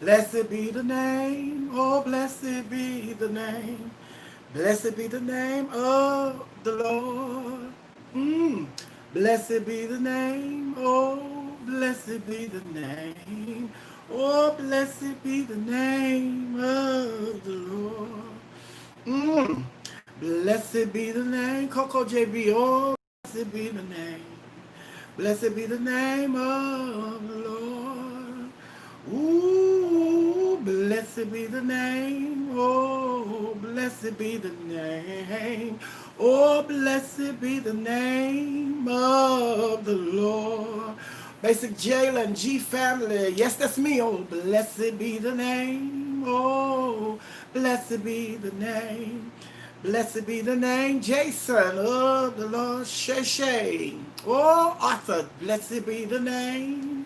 Blessed be the name, oh blessed be the name. Blessed be the name of the Lord. Mm. Blessed be the name, oh blessed be the name. Oh blessed be the name of the Lord. Mm. Blessed be the name, Coco JB, oh blessed be the name. Blessed be the name of the Lord. Ooh, blessed be the name. Oh, blessed be the name. Oh, blessed be the name of the Lord. Basic Jalen G family. Yes, that's me. Oh, blessed be the name. Oh, blessed be the name. Blessed be the name, Jason of the Lord, Shay Shay. Oh, Arthur, blessed be the name.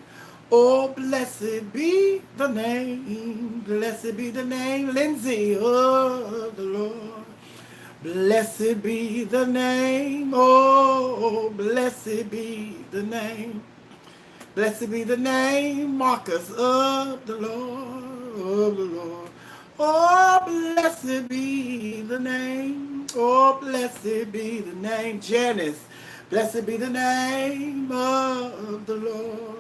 Oh, blessed be the name. Blessed be the name, Lindsay of the Lord. Blessed be the name. Oh, blessed be the name. Blessed be the name, Marcus of the Lord, of the Lord. Oh, blessed be the name. Oh, blessed be the name, Janice. Blessed be the name of the Lord.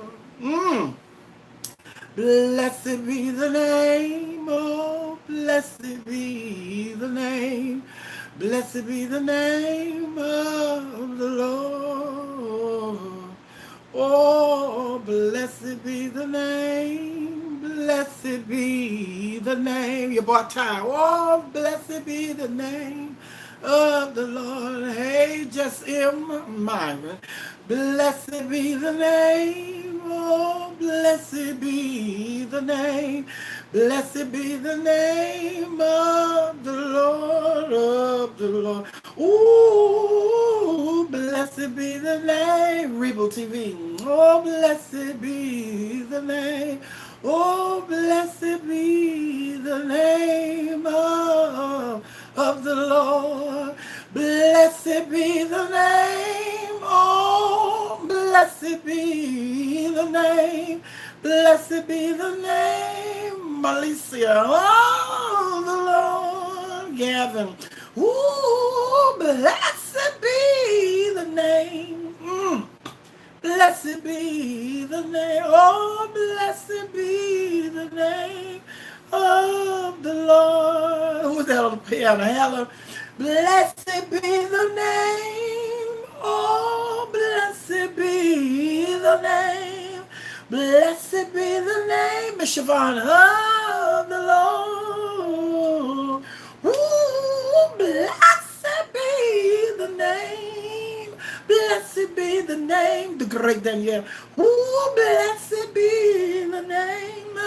Blessed be the name, oh, blessed be the name. Blessed be the name of the Lord. Oh, blessed be the name, blessed be the name. Your boy Ty. Oh, blessed be the name of the Lord. Hey, just in mind. Blessed be the name. Oh, blessed be the name. Blessed be the name of the Lord, of the Lord. Ooh, blessed be the name. Rebel TV. Oh, blessed be the name. Oh, blessed be the name of the Lord. Blessed be the name. Oh, blessed be the name. Blessed be the name. Alicia. Oh, the Lord. Gavin. Ooh, blessed be the name. Blessed be the name, oh, blessed be the name of the Lord. Who's that on the piano? Helen. Blessed be the name, oh, blessed be the name. Blessed be the name, Miss Siobhan, of the Lord. Ooh, blessed be the name. Blessed be the name, the great Daniel. Oh, blessed be the name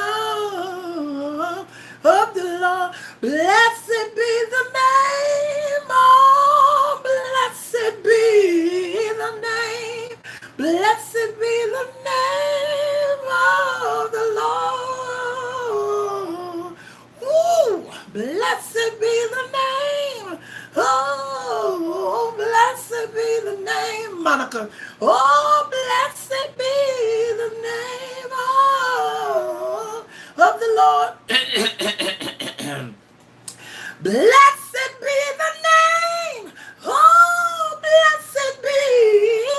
of the Lord. Blessed be the name. Oh, blessed be the name. Blessed be the name of the Lord. Ooh, blessed be the name. Oh, blessed be the name, Monica. Oh, blessed be the name of the Lord. Blessed be the name. Oh, blessed be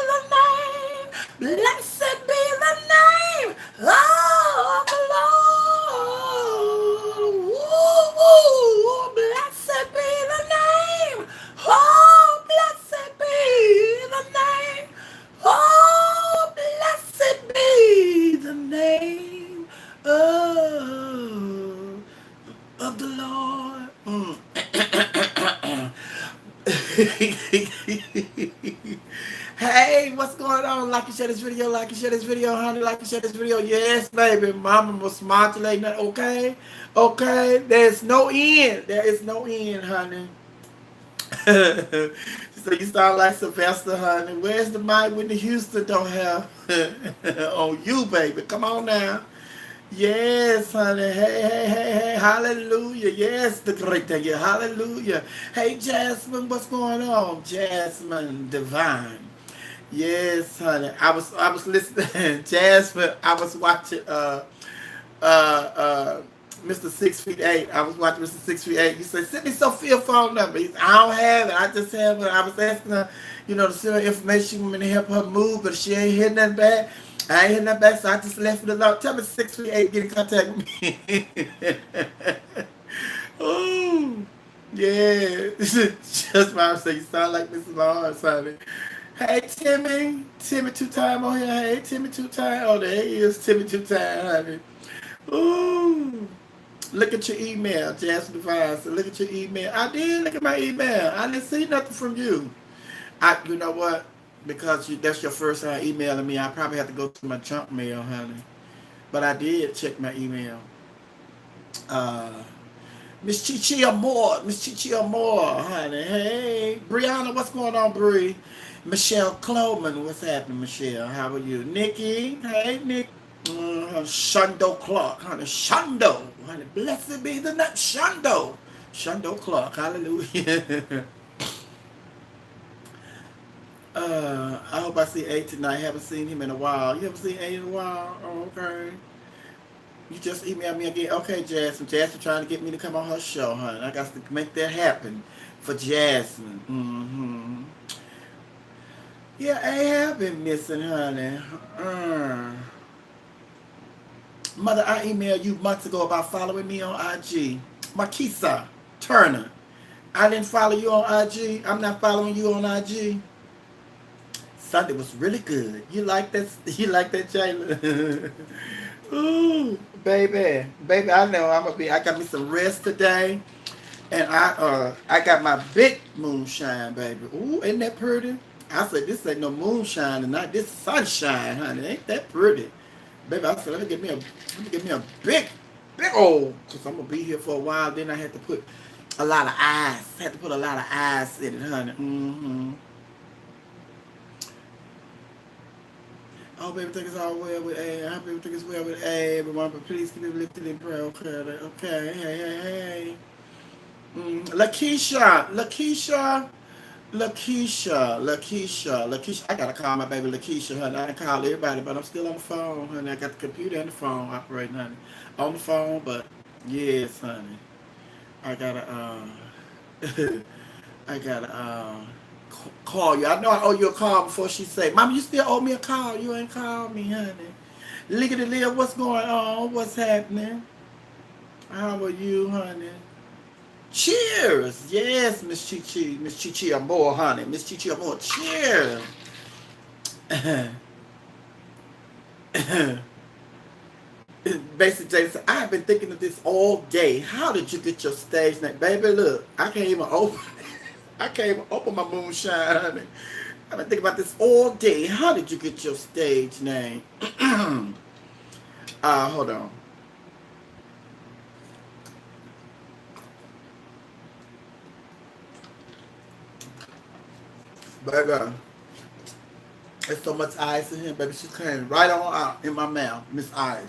the name. Blessed be the name of the Lord. Ooh, blessed be the name. Oh, blessed be the name. Oh, blessed be the name of the Lord. Hey, what's going on? Like and share this video, like and share this video, honey, like and share this video. Yes, baby, mama was modulating that, okay? Okay, there's no end. There is no end, honey. So you sound like Sylvester, honey. Where's the mic when the Houston don't have on you, baby? Come on now. Yes, honey. Hey, hey, hey, hey. Hallelujah. Yes, the great thing. Yeah, hallelujah. Hey, Jasmine, what's going on? Jasmine Divine. Yes, honey. I was listening. Jasmine, I was watching Mr. 6'8". I was watching Mr. 6'8". You said, send me Sophia's phone number. He said, I don't have it. I just have it. I was asking her, to send her information to help her move, but she ain't hitting nothing back. I ain't hitting nothing back, so I just left it alone. Tell me 6'8", get in contact with me. Ooh. Yeah. Just my say, you sound like Mrs. Lawrence, honey. Hey, Timmy. Timmy two-time on here. Hey, Timmy two-time. Oh, there he is. Timmy two-time, honey. Ooh. Look at your email, Jasmine Devine. So look at your email. I did look at my email. I didn't see nothing from you. You know what? Because that's your first time emailing me, I probably have to go to my junk mail, honey. But I did check my email. Miss Chichi Moore, honey. Hey, Brianna, what's going on, Bree? Michelle Cloman, what's happening, Michelle? How are you? Nikki, hey, Nick. Shundo Clark, honey. Shundo, honey. Blessed be the name. Shundo Clark, hallelujah. I hope I see A tonight. Haven't seen him in a while. You haven't seen A in a while? Oh, okay. You just emailed me again. Okay, Jasmine. Jasmine trying to get me to come on her show, honey. I got to make that happen for Jasmine. Mm-hmm. Yeah, A have been missing, honey. Mother, I emailed you months ago about following me on IG. Marquisa Turner. I didn't follow you on IG. I'm not following you on IG. Sunday was really good. You like that? You like that, Jayla? Ooh, baby, I know I got me some rest today, and I got my big moonshine, baby. Ooh, ain't that pretty? I said this ain't no moonshine, and not this sunshine, honey. Ain't that pretty, baby? I said let me get me a big old, cause I'm gonna be here for a while. Then I had to put a lot of ice. Had to put a lot of ice in it, honey. Mm-hmm. I hope everything is all well with A. I hope everything is well with A. Everyone, but please keep it lifted in prayer. Okay. Hey. Lakeisha. I gotta call my baby Lakeisha, honey. I done call everybody, but I'm still on the phone, honey. I got the computer and the phone operating, honey. On the phone, but yes, honey. I gotta, I gotta, call you. I know I owe you a call before she say, Mama, you still owe me a call. You ain't called me, honey. Liggity Liv, what's going on? What's happening? How are you, honey? Cheers. Yes, Miss Chichi Amore, honey. Miss Chichi Amore, cheers. Basic Jason, I've been thinking of this all day. How did you get your stage name? Baby, look, I can't even open my moonshine, honey. I've been thinking about this all day. How did you get your stage name? Hold on. Baby, there's so much ice in here, baby. She's came right on out in my mouth, Miss Ice.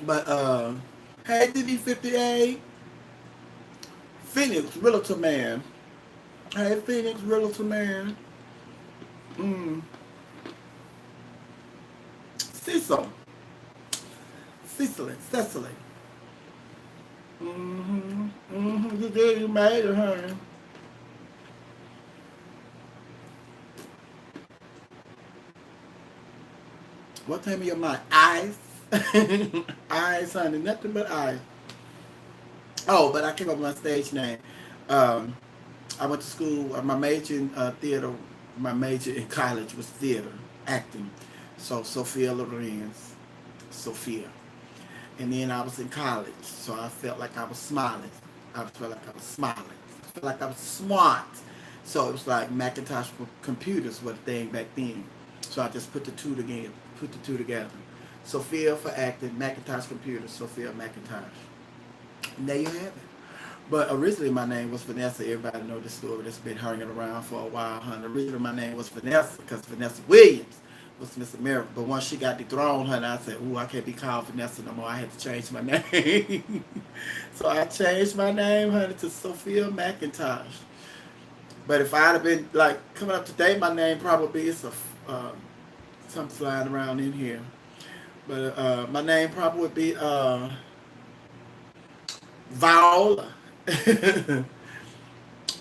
But, hey, DD58. Phoenix, Realtor Man. Hey, Phoenix, Realtor Man. Cecily. You did, you made it, honey. What time of your mind? Eyes. Eyes, honey. Nothing but eyes. Oh, but I came up with my stage name. I went to school. My major in theater. My major in college was theater, acting. So Sophia Lorenz, Sophia. And then I was in college, so I felt like I was smiling. I felt like I was smiling. I felt like I was smart. So it was like Macintosh computers were the thing back then. So I just put the two together. Sophia for acting, Macintosh computers, Sophia Macintosh. And there you have it. But originally my name was Vanessa. Everybody know this story that's been hanging around for a while, honey. Originally my name was Vanessa because Vanessa Williams was Miss America. But once she got dethroned, honey, I said, ooh, I can't be called Vanessa no more. I had to change my name. So I changed my name, honey, to Sophia McIntosh. But if I'd have been, like, coming up today, my name probably is something flying around in here. But my name probably would be Viola.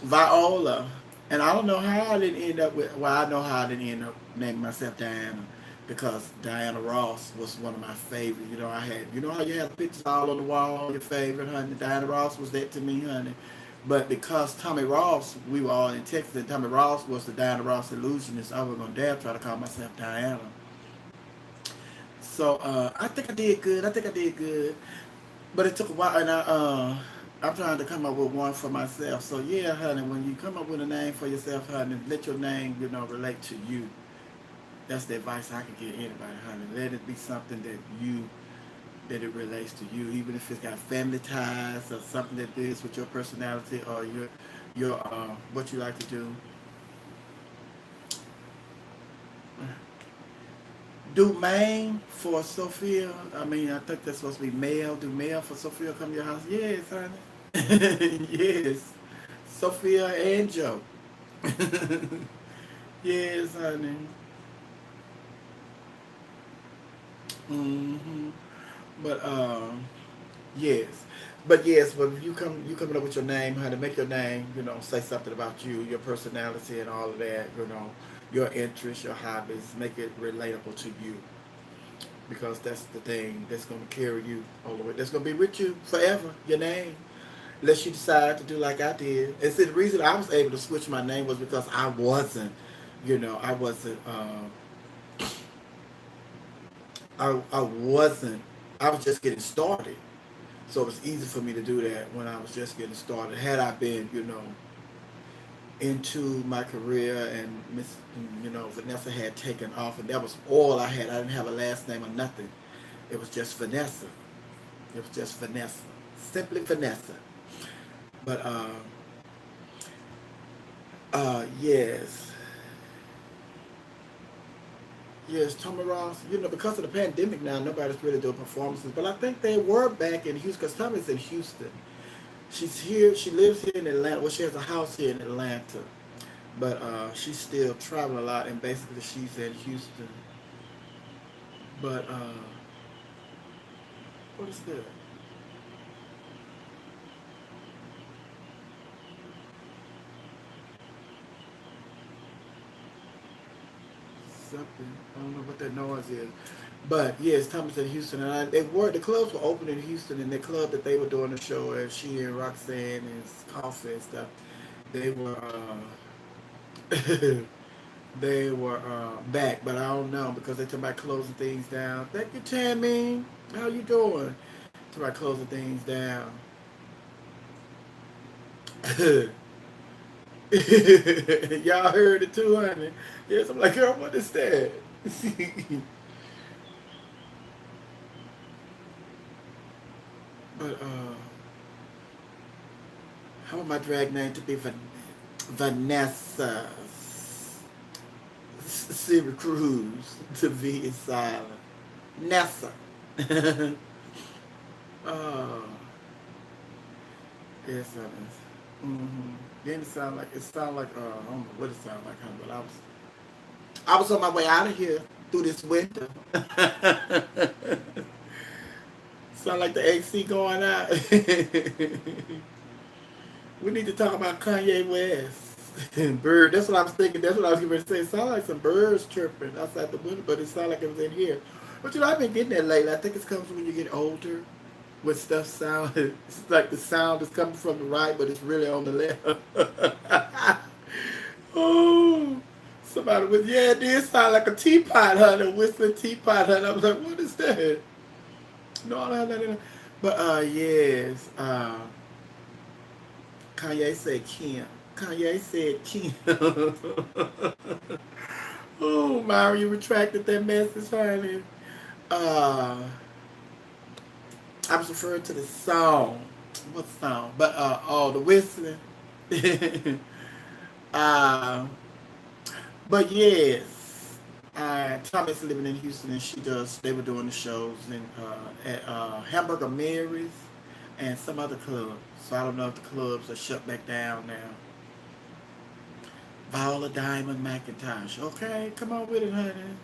Viola. And I don't know how I didn't end up with, well, I know how I didn't end up naming myself Diana because Diana Ross was one of my favorites. You know, I had, you know how you have pictures all on the wall, your favorite, honey? Diana Ross was that to me, honey. But because Tommy Ross, we were all in Texas, and Tommy Ross was the Diana Ross illusionist, I was going to dare try to call myself Diana. So I think I did good. I think I did good. But it took a while, and I'm trying to come up with one for myself. So yeah, honey, when you come up with a name for yourself, honey, let your name, relate to you. That's the advice I can give anybody, honey. Let it be something that it relates to you, even if it's got family ties or something that deals with your personality or your what you like to do. Do Maine for Sophia. I mean, I think that's supposed to be male. Do male for Sophia come to your house? Yes, honey. Yes. Sophia and Joe. Yes, honey. Hmm. But yes. But yes, but if you coming up with your name, honey, make your name, say something about you, your personality and all of that, your interests, your hobbies, make it relatable to you. Because that's the thing that's gonna carry you all the way. That's gonna be with you forever, your name. Unless you decide to do like I did. And see, the reason I was able to switch my name was because I wasn't, I wasn't, I wasn't, I was just getting started. So it was easy for me to do that when I was just getting started. Had I been, into my career and Vanessa had taken off and that was all I had. I didn't have a last name or nothing. It was just Vanessa. It was just Vanessa. Simply Vanessa. But yes. Yes, Tommy Ross, because of the pandemic now, nobody's really doing performances. But I think they were back in Houston, because Tommy's in Houston. She's here, she lives here in Atlanta. Well, she has a house here in Atlanta. But she's still traveling a lot, and basically she's in Houston. But, what is that? Something. I don't know what that noise is. But yes, Thomas in Houston, and the clubs were open in Houston, and the club that they were doing the show at, she and Roxanne and Coffee and stuff, they were they were back, but I don't know because they talking about closing things down. Thank you, Tammy. How you doing? Talking about closing things down. Y'all heard it too, honey. Yes, I'm like, girl, what is that? But how about my drag name to be Vanessa Siri Cruz? To be silent. Nessa. Oh, yes, that is. Mm-hmm. Then it sound like I don't know what it sound like, honey, but I was on my way out of here through this winter. Sound like the AC going out. We need to talk about Kanye West. Bird. That's what I was thinking. That's what I was going to say. It sounded like some birds chirping outside the window, but it sounded like it was in here. But I've been getting that lately. I think it comes when you get older. When stuff sound, it's like the sound is coming from the right, but it's really on the left. Oh, somebody was, yeah, it did sound like a teapot, honey, a whistling teapot, honey. I was like, what is that? No, I don't have that in. But yes, Kanye said Kim. Kanye said Kim. Oh, Myra, you retracted that message, honey. Uh, I was referring to the song. What song? But oh, the whistling. uh, but yes, Thomas living in Houston, and she does. They were doing the shows at Hamburger Mary's and some other clubs. So I don't know if the clubs are shut back down now. Viola Diamond McIntosh. Okay, come on with it, honey.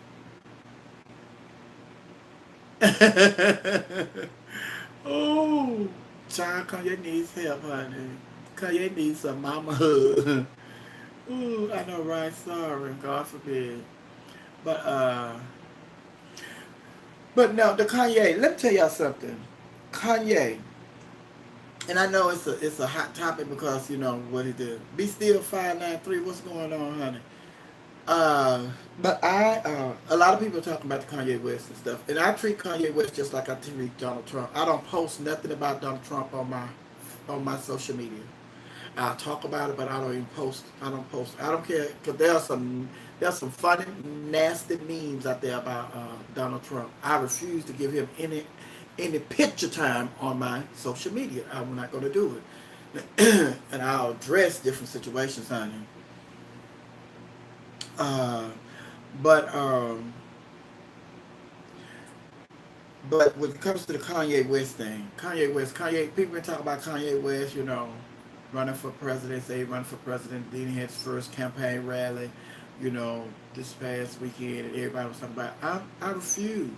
Oh, child, Kanye needs help, honey. Kanye needs some mama hug. Ooh, I know, right? Sorry, God forbid. But but no, the Kanye. Let me tell y'all something. Kanye, and I know it's a hot topic because you know what he did. Be still 593. What's going on, honey? Uh, but a lot of people are talking about the Kanye West and stuff, and I treat Kanye West just like I treat Donald Trump. I don't post nothing about Donald Trump on my social media. I talk about it, but I don't even post. I don't post. I don't care because there's some funny, nasty memes out there about Donald Trump. I refuse to give him any picture time on my social media. I'm not going to do it, and I'll address different situations on him. Uh, but um, but when it comes to the Kanye West thing, Kanye, people been talking about Kanye West, running for president, say running for president, then he had his first campaign rally, this past weekend, and everybody was talking about. I refuse.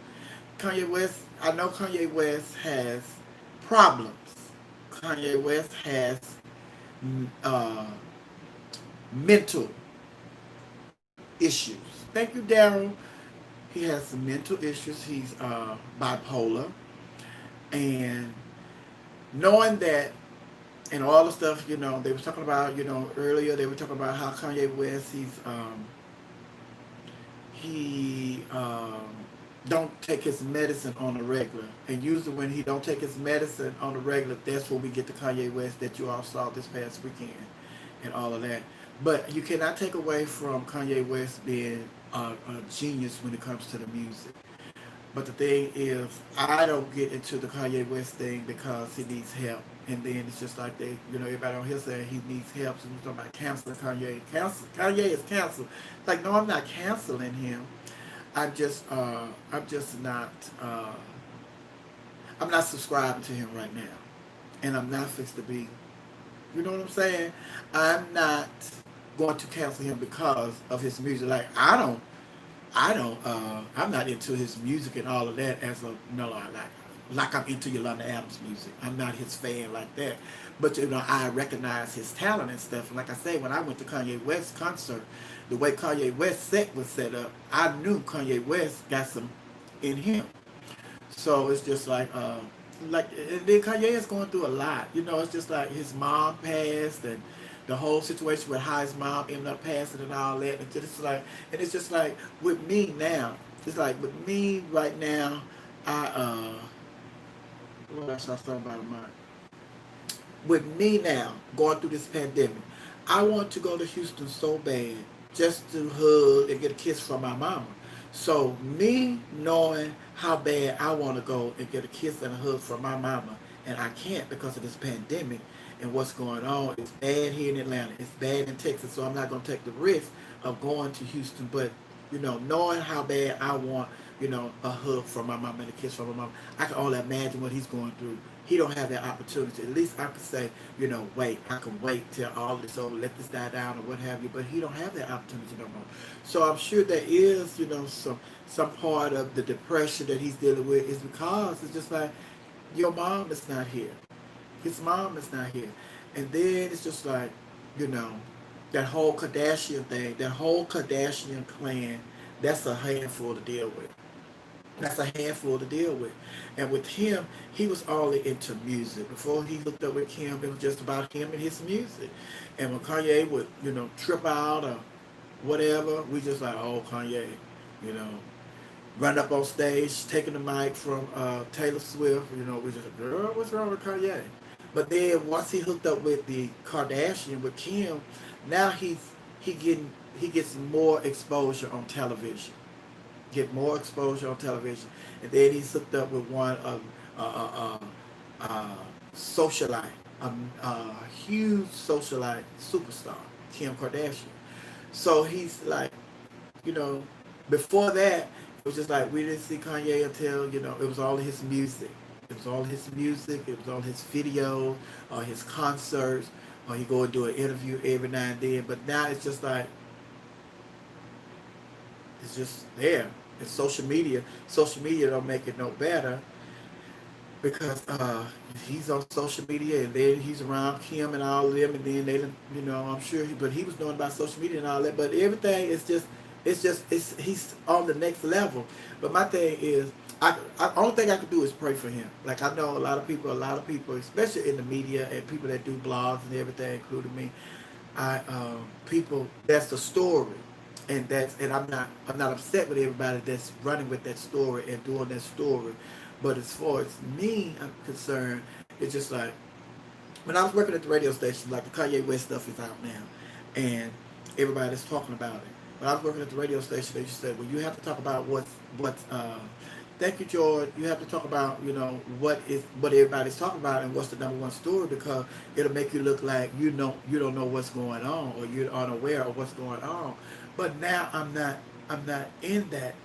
Kanye West, I know Kanye West has problems. Kanye West has uh, mental issues. Thank you, Daryl. He has some mental issues. He's bipolar, and knowing that and all the stuff, they were talking about, earlier they were talking about how Kanye West, he don't take his medicine on a regular, and usually when he don't take his medicine on a regular, that's when we get the Kanye West that you all saw this past weekend, and all of that. But you cannot take away from Kanye West being a genius when it comes to the music. But the thing is, I don't get into the Kanye West thing because he needs help. And then it's just like everybody on here saying he needs help. So we're talking about canceling Kanye. Kanye is canceled. Like, no, I'm not canceling him. I'm just not, I'm not subscribing to him right now. And I'm not fixed to be. You know what I'm saying? I'm not going to cancel him because of his music. Like, I'm not into his music and all of that as a, no, like I'm into Yolanda Adams music. I'm not his fan like that. But, I recognize his talent and stuff. And like I say, when I went to Kanye West concert, the way Kanye West set was set up, I knew Kanye West got some in him. So it's just like, and then Kanye is going through a lot. It's just like his mom passed, and the whole situation with how his mom ended up passing and all that. And it's just like with me now. It's like with me right now. I what else I thought about mine? With me now going through this pandemic, I want to go to Houston so bad just to hug and get a kiss from my mama. So me knowing how bad I want to go and get a kiss and a hug from my mama, and I can't because of this pandemic and what's going on. It's bad here in Atlanta. It's bad in Texas. So I'm not going to take the risk of going to Houston. But knowing how bad I want, a hug from my mama and a kiss from my mama, I can only imagine what he's going through. He don't have that opportunity. At least I could say, wait. I can wait till all this over, let this die down or what have you. But he don't have that opportunity no more. So I'm sure there is, some part of the depression that he's dealing with is because it's just like your mom is not here. His mom is not here. And then it's just like, you know, that whole Kardashian thing, that whole Kardashian clan, that's a handful to deal with. That's a handful to deal with. And with him, he was only into music. Before he hooked up with Kim, it was just about him and his music. And when Kanye would, trip out or whatever, we just like, oh, Kanye, you know, run up on stage, taking the mic from Taylor Swift, we just, girl, what's wrong with Kanye? But then once he hooked up with the Kardashian, with Kim, now he gets more exposure on television. Get more exposure on television. And then he's hooked up with one of socialite, a huge socialite superstar, Kim Kardashian. So he's like, you know, before that, it was just like we didn't see Kanye until, it was all his music. It was all his music, it was all his videos, his concerts, or he go and do an interview every now and then. But now it's just like, it's just there. And social media don't make it no better because he's on social media and then he's around Kim and all of them, and then they, I'm sure, but he was knowing about social media and all that. But everything is just, he's on the next level. But my thing is, only thing I could do is pray for him. Like I know a lot of people, especially in the media and people that do blogs and everything, including me. People, that's the story, and I'm not upset with everybody that's running with that story and doing that story. But as far as me, I'm concerned, it's just like when I was working at the radio station, like the Kanye West stuff is out now, and everybody's talking about it. When I was working at the radio station, they just said, "Well, you have to talk about what's." Thank you, George. You have to talk about what everybody's talking about and what's the number one story, because it'll make you look like you don't know what's going on, or you're unaware of what's going on. But now I'm not in that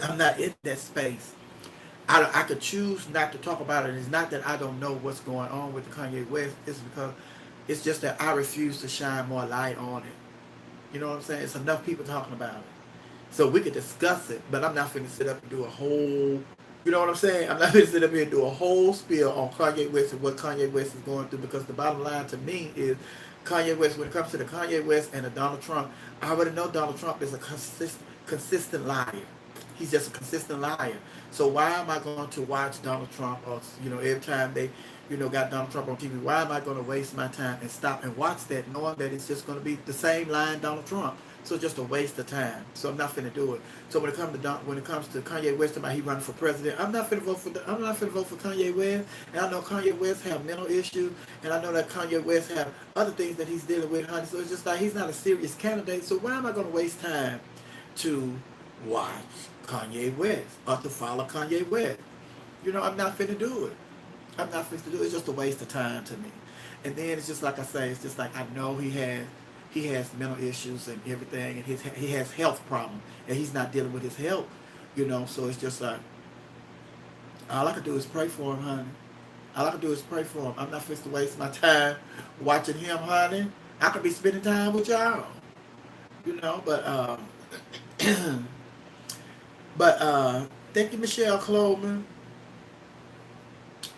I'm not in that space. I could choose not to talk about it. It's not that I don't know what's going on with the Kanye West. It's because it's just that I refuse to shine more light on it. You know what I'm saying? It's enough people talking about it. So we could discuss it, but I'm not finna sit up and do a whole, you know what I'm saying? I'm not finna sit up here and do a whole spiel on Kanye West and what Kanye West is going through, because the bottom line to me is Kanye West, when it comes to the Kanye West and the Donald Trump, I already know Donald Trump is a consistent liar. He's just a consistent liar. So why am I going to watch Donald Trump, or every time they got Donald Trump on TV? Why am I going to waste my time and stop and watch that, knowing that it's just going to be the same lying Donald Trump? So it's just a waste of time. So I'm not finna do it. So when it comes to Kanye West, about he running for president, I'm not finna vote for Kanye West. And I know Kanye West have mental issues, and I know that Kanye West have other things that he's dealing with, honey. So it's just like he's not a serious candidate. So why am I going to waste time to watch Kanye West or to follow Kanye West? I'm not finna do it. I'm not finna do it. It's just a waste of time to me. And then it's just like I say, it's just like I know he has mental issues and everything, and he has health problems, and he's not dealing with his health. So it's just like all I can do is pray for him, honey. All I can do is pray for him. I'm not supposed to waste my time watching him, honey. I could be spending time with y'all, but thank you, Michelle Coleman.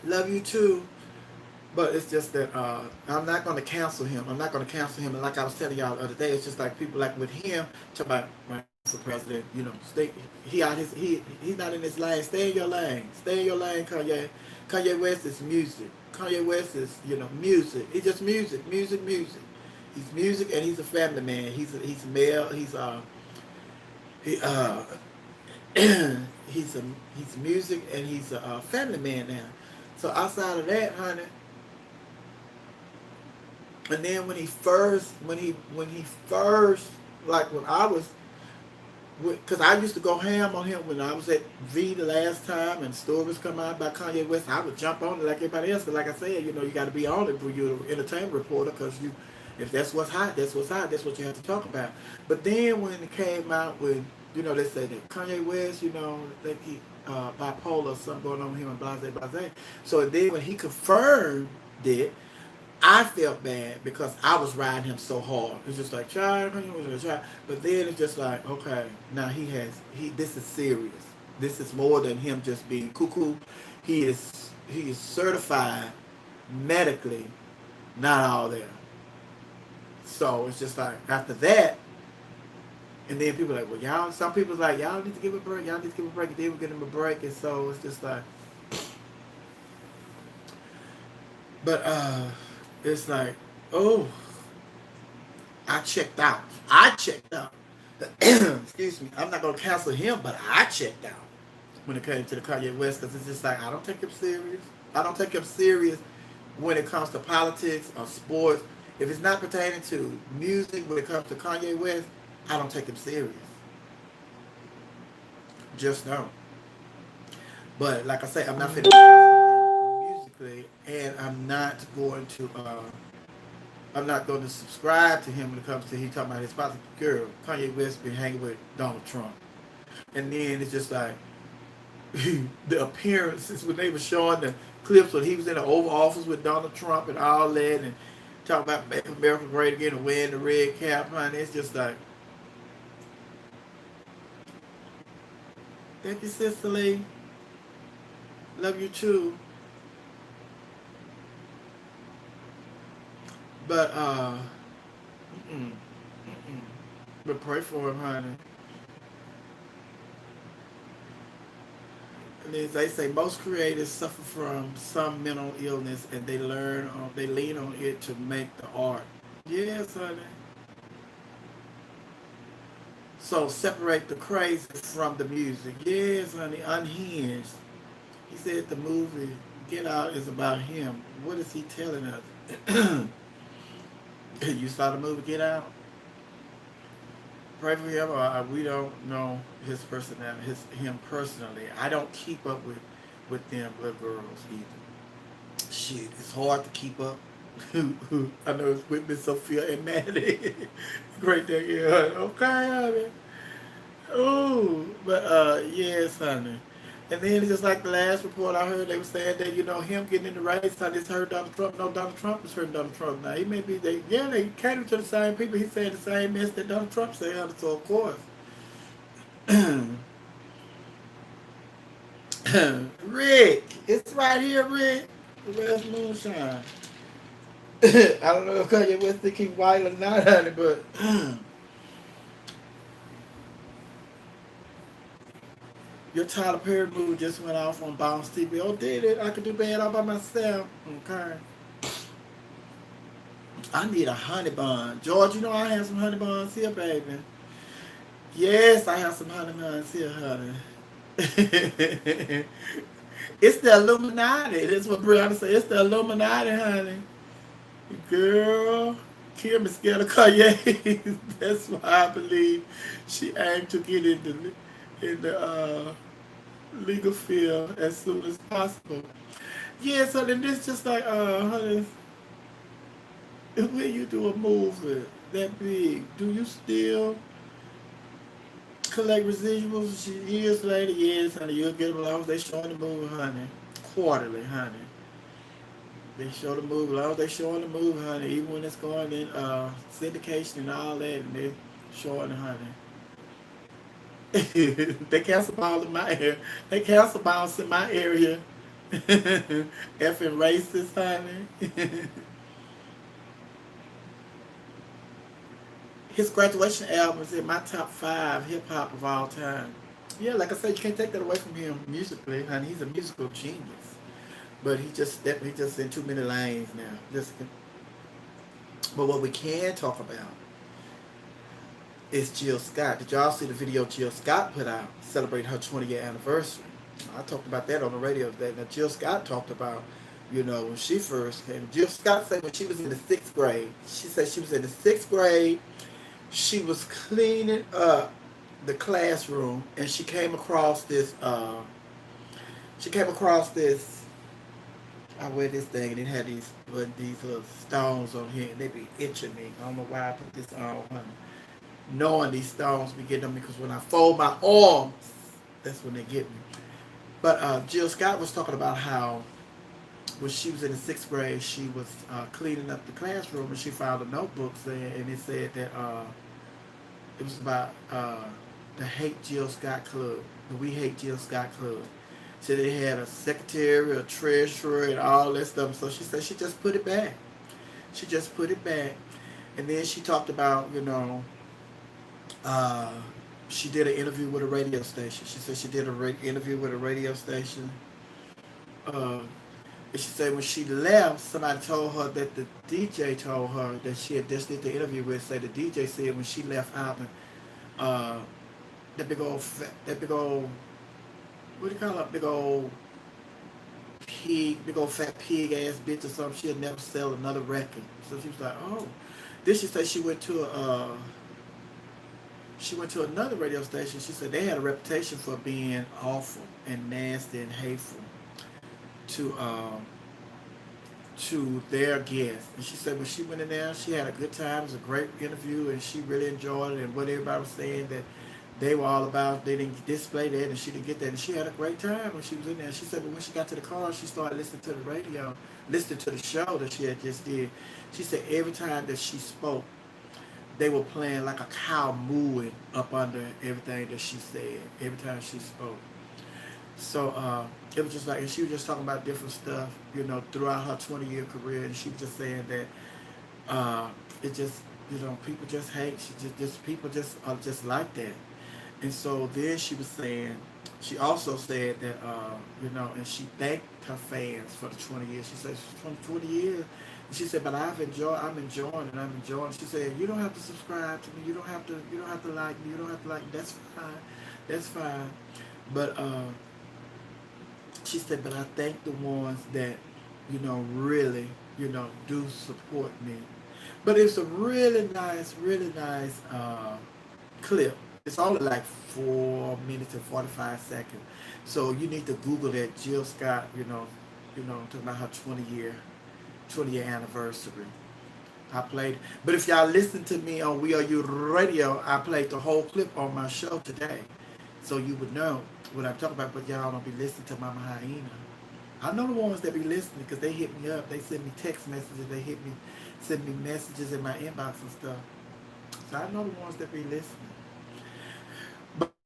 Love you too. But it's just that I'm not going to cancel him. I'm not going to cancel him. And like I was telling y'all the other day, it's just like people like with him talking about running for president. Stay. He's not in his lane. Stay in your lane. Stay in your lane, Kanye. Kanye West is music. Kanye West is music. He's just music. He's music, and he's a family man. He's male. He he's music, and he's a family man now. So outside of that, honey. And then when he first, like when I was, because I used to go ham on him when I was at V the last time, and stories come out about Kanye West, I would jump on it like everybody else. But like I said, you got to be on it for you're an entertainment reporter, because if that's what's hot, that's what's hot. That's what you have to talk about. But then when it came out with, they say that Kanye West, that he bipolar, something going on with him, and blase. So then when he confirmed it, I felt bad because I was riding him so hard. It's just like, try. But then it's just like, okay, now this is serious. This is more than him just being cuckoo. He is certified medically, not all there. So it's just like, after that, and then people are like, well, some people are like, y'all need to give a break. And then we give him a break. And so it's just like, but it's like, oh, I checked out. Excuse me. I'm not going to cancel him, but I checked out when it came to the Kanye West, because it's just like, I don't take him serious. I don't take him serious when it comes to politics or sports. If it's not pertaining to music, when it comes to Kanye West, I don't take him serious. Just no. But like I say, I'm not finna musically, and I'm not going to subscribe to him when it comes to he talking about his positive girl. Kanye West been hanging with Donald Trump. And then it's just like the appearances when they were showing the clips when he was in the Oval Office with Donald Trump and all that, and talking about making America great again and wearing the red cap, honey. It's just like, Thank you, Cicely. Love you too. But mm-mm, mm-mm. But pray for him, honey. And as they say, most creators suffer from some mental illness, and they lean on it to make the art. Yes, honey. So separate the crazy from the music. Yes, honey. Unhinged. He said the movie Get Out is about him. What is he telling us? You saw the movie Get Out? Pray for him. We don't know his personality, him personally. I don't keep up with them little girls either. Shit, it's hard to keep up. I know it's with Miss Sophia and Maddie. Great day, yeah. Okay, honey. Ooh, but yes, honey. And then just like the last report I heard, they were saying that him getting in the race, I just heard Donald Trump. No, Donald Trump is hurting Donald Trump now. He may be they cater to the same people. He's saying the same mess that Donald Trump said. So of course, Rick, it's right here, Rick. Where's Moonshine? I don't know if Kanye West think he white or not, honey, but your Tyler Perry movie just went off on Bounce TV. Oh, did it? I could do bad all by myself. Okay. I need a honey bun. George, I have some honey buns here, baby. Yes, I have some honey buns here, honey. It's the Illuminati. That's what Brianna said. It's the Illuminati, honey. Girl, Kim is scared of Kanye. That's why I believe she aimed to get in the legal field as soon as possible. Yeah, so then this just like, honey, when you do a movie that big, do you still collect residuals years later? Yes, honey, you'll get them along as they showing the movie, honey. Quarterly, honey. They show the movie, as long as they showing the movie, honey, even when it's going in syndication and all that, and they showing it, honey. They cancel balls in my area. They cancel balls in my area. Effing racist, honey. His graduation album is in my top 5 hip hop of all time. Yeah, like I said, you can't take that away from him musically, honey. He's a musical genius, but he just in too many lanes now. But what we can talk about is Jill Scott. Did y'all see the video Jill Scott put out celebrating her 20th anniversary? I talked about that on the radio today. Now Jill Scott talked about, when she first came. Jill Scott said when she was in the 6th grade. She said she was in the 6th grade. She was cleaning up the classroom, and she came across this. I wear this thing, and it had these little stones on here, and they be itching me. I don't know why I put this on, honey. Knowing these stones be getting on me, because when I fold my arms, that's when they get me. But Jill Scott was talking about how when she was in the 6th grade, she was cleaning up the classroom, and she found a notebook saying, and it said that it was about the Hate Jill Scott Club, the We Hate Jill Scott Club. So they had a secretary, a treasurer, and all that stuff. So she said she just put it back. She just put it back, and then she talked about, she did an interview with a radio station. She said she did an interview with a radio station. Uh, And she said when she left, somebody told her that the DJ told her that she had just did the interview with. Say the DJ said when she left out, that big old, what do you call it? Big old pig, big old fat pig ass bitch or something. She'd never sell another record. So she was like, oh. Then she said she went to another radio station. She said they had a reputation for being awful and nasty and hateful to their guests. And she said when she went in there, she had a good time. It was a great interview, and she really enjoyed it. And what everybody was saying that they were all about, they didn't display that, and she didn't get that. And she had a great time when she was in there. She said, but when she got to the car, she started listening to the radio, listening to the show that she had just did. She said every time that she spoke, they were playing like a cow mooing up under everything that she said every time she spoke. So it was just like, and she was just talking about different stuff, throughout her 20-year career, and she was just saying that it just, people just hate. She just people just are just like that. And so then she was saying, she also said that, and she thanked her fans for the 20 years. She said, 20 years. And she said, but I'm enjoying and I'm enjoying. She said, you don't have to subscribe to me. You don't have to like me. You don't have to like me. That's fine. That's fine. But she said, but I thank the ones that, really, do support me. But it's a really nice clip. It's only like 4 minutes and 45 seconds. So you need to Google that Jill Scott, talking about her 20-year anniversary. I played, but if y'all listen to me on We Are You Radio, I played the whole clip on my show today, so you would know what I'm talking about. But y'all don't be listening to Mama Hyena. I know the ones that be listening because they hit me up. They send me text messages. They send me messages in my inbox and stuff. So I know the ones that be listening.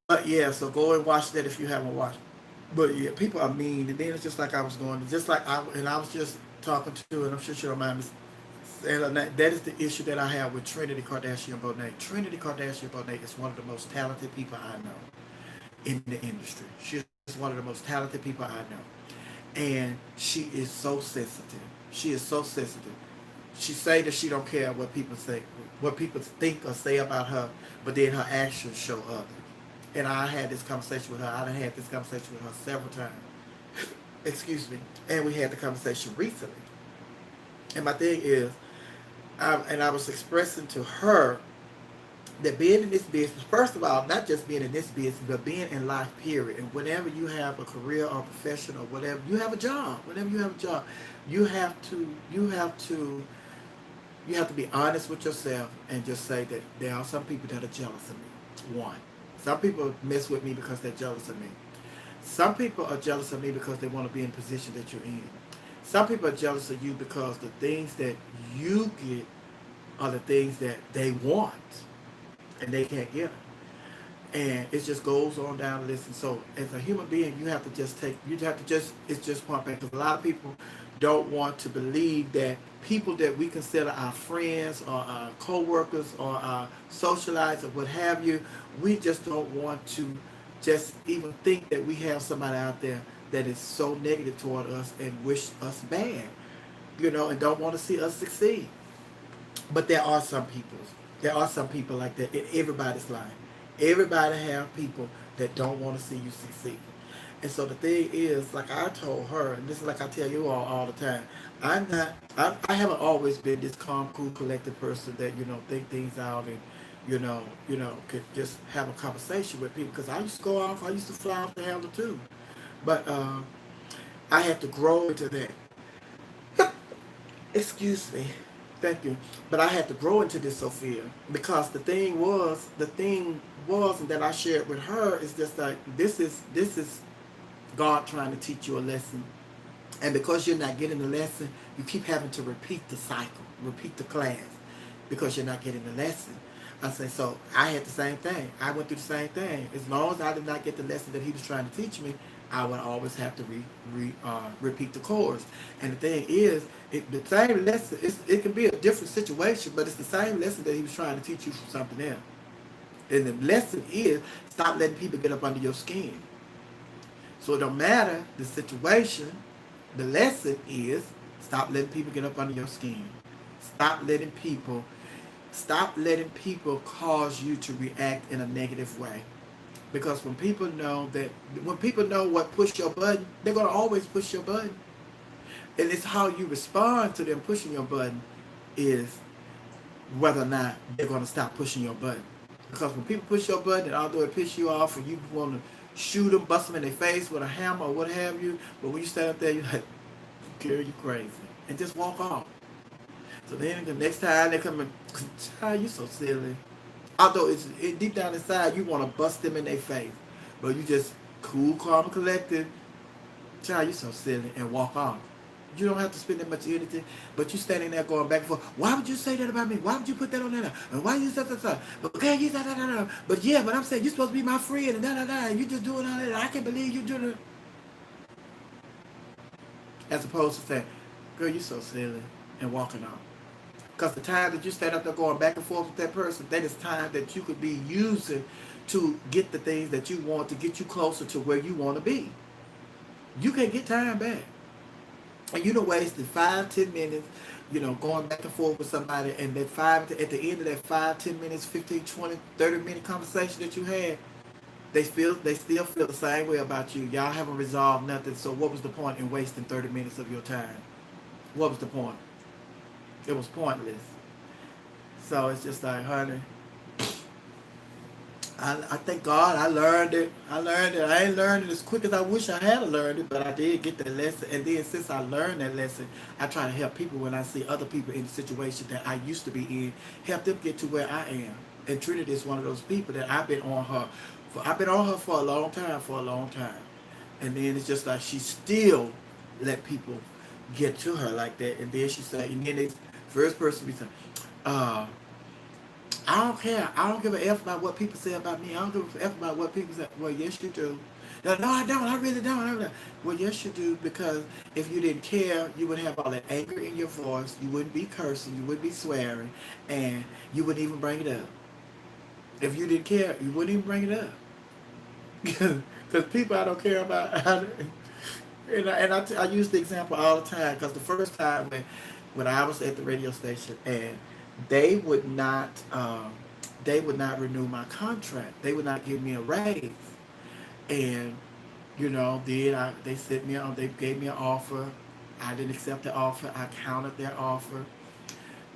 But yeah, so go and watch that if you haven't watched. But yeah, people are mean, and then it's just like I was going, just like I was just talking to, and I'm sure she don't mind me. And that is the issue that I have with Trinity Kardashian Bonet. Trinity Kardashian Bonet is one of the most talented people I know in the industry. She is one of the most talented people I know. And she is so sensitive. She is so sensitive. She say that she don't care what people say, what people think or say about her, but then her actions show others. And I had this conversation with her. I done had this conversation with her several times. Excuse me. And we had the conversation recently. And my thing is, I was expressing to her that being in this business, first of all, not just being in this business, but being in life, period. And whenever you have a career or profession or whatever, you have a job. Whenever you have a job, you have to be honest with yourself and just say that there are some people that are jealous of me. One. Some people mess with me because they're jealous of me. Some people are jealous of me because they want to be in the position that you're in. Some people are jealous of you because the things that you get are the things that they want and they can't get them. And it just goes on down the list. And so as a human being, it's just point back. Because a lot of people don't want to believe that people that we consider our friends or our co-workers or our socialites or what have you, we just don't want to just even think that we have somebody out there that is so negative toward us and wish us bad, and don't want to see us succeed. But there are some people. There are some people like that in everybody's life. Everybody have people that don't want to see you succeed. And so the thing is, like I told her, and this is like I tell you all the time, I haven't always been this calm, cool, collected person that, think things out and, could just have a conversation with people. Because I used to go off, I used to fly off the handle too. But I had to grow into that. Excuse me. Thank you. But I had to grow into this, Sophia, because the thing was, and that I shared with her is just like, this is God trying to teach you a lesson. And because you're not getting the lesson, you keep having to repeat the cycle, repeat the class, because you're not getting the lesson. I say, so I had the same thing. I went through the same thing. As long as I did not get the lesson that he was trying to teach me, I would always have to repeat the course. And the thing is, the same lesson, it can be a different situation, but it's the same lesson that he was trying to teach you from something else. And the lesson is, stop letting people get up under your skin. So it don't matter the situation, the lesson is, stop letting people get up under your skin. Stop letting people cause you to react in a negative way. Because when people know what push your button, they're going to always push your button. And it's how you respond to them pushing your button is whether or not they're going to stop pushing your button. Because when people push your button, and although it pisses you off and you want to shoot them, bust them in their face with a hammer or what have you, but when you stand up there, you're like, girl, you crazy. And just walk off. So then the next time they come in, child, you so silly. Although it's deep down inside, you want to bust them in their face. But you just cool, calm, and collected. Child, you so silly, and walk off. You don't have to spend that much energy, but you standing there going back and forth. Why would you say that about me? Why would you put that on there? And why you say that? But okay, you. But yeah, but I'm saying you're supposed to be my friend, and and you just doing all that. I can't believe you doing it. as opposed to saying, girl, you're so silly, and walking off. Because the time that you stand up there going back and forth with that person, that is time that you could be using to get the things that you want to get you closer to where you want to be. You can't get time back. And you done wasted 5, 10 minutes, going back and forth with somebody, and that at the end of that 5, 10 minutes, 15, 20, 30 minute conversation that you had, they still feel the same way about you. Y'all haven't resolved nothing. So what was the point in wasting 30 minutes of your time? What was the point? It was pointless. So it's just like, honey, I thank God I learned it. I learned it. I ain't learned it as quick as I wish I had learned it, but I did get the lesson. And then since I learned that lesson, I try to help people when I see other people in the situation that I used to be in, help them get to where I am. And Trinity is one of those people that I've been on her for a long time. And then it's just like she still let people get to her like that. And then she said, and then the first person be saying, uh, I don't care. I don't give a F about what people say about me. I don't give a F about what people say. Well, yes, you do. No, I don't. I really don't. Well, yes, you do. Because if you didn't care, you would have all that anger in your voice. You wouldn't be cursing. You wouldn't be swearing. And you wouldn't even bring it up. If you didn't care, you wouldn't even bring it up. Because people I don't care about. I use the example all the time. Because the first time when I was at the radio station and they would not renew my contract. They would not give me a raise. And they sent me on. They gave me an offer. I didn't accept the offer. I countered their offer.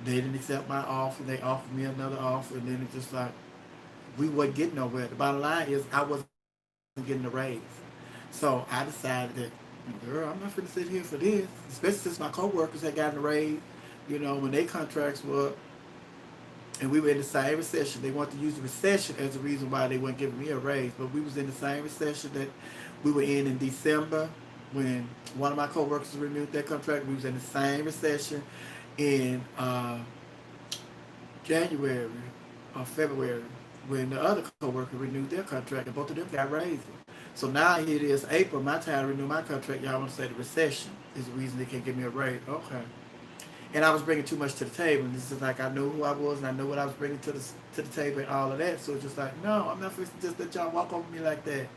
They didn't accept my offer. They offered me another offer, and then it's just like we wasn't getting nowhere. The bottom line is I wasn't getting a raise. So I decided that, girl, I'm not finna sit here for this. Especially since my coworkers had gotten a raise. When their contracts were up, and we were in the same recession. They wanted to use the recession as a reason why they weren't giving me a raise. But we was in the same recession that we were in December when one of my coworkers renewed their contract. We was in the same recession in January or February when the other coworker renewed their contract, and both of them got raises. So now here it is, April, my time to renew my contract. Y'all want to say the recession is the reason they can't give me a raise. Okay. And I was bringing too much to the table. And this is like I knew who I was and I knew what I was bringing to the table and all of that. So it's just like, no, I'm not finna just let y'all walk over me like that.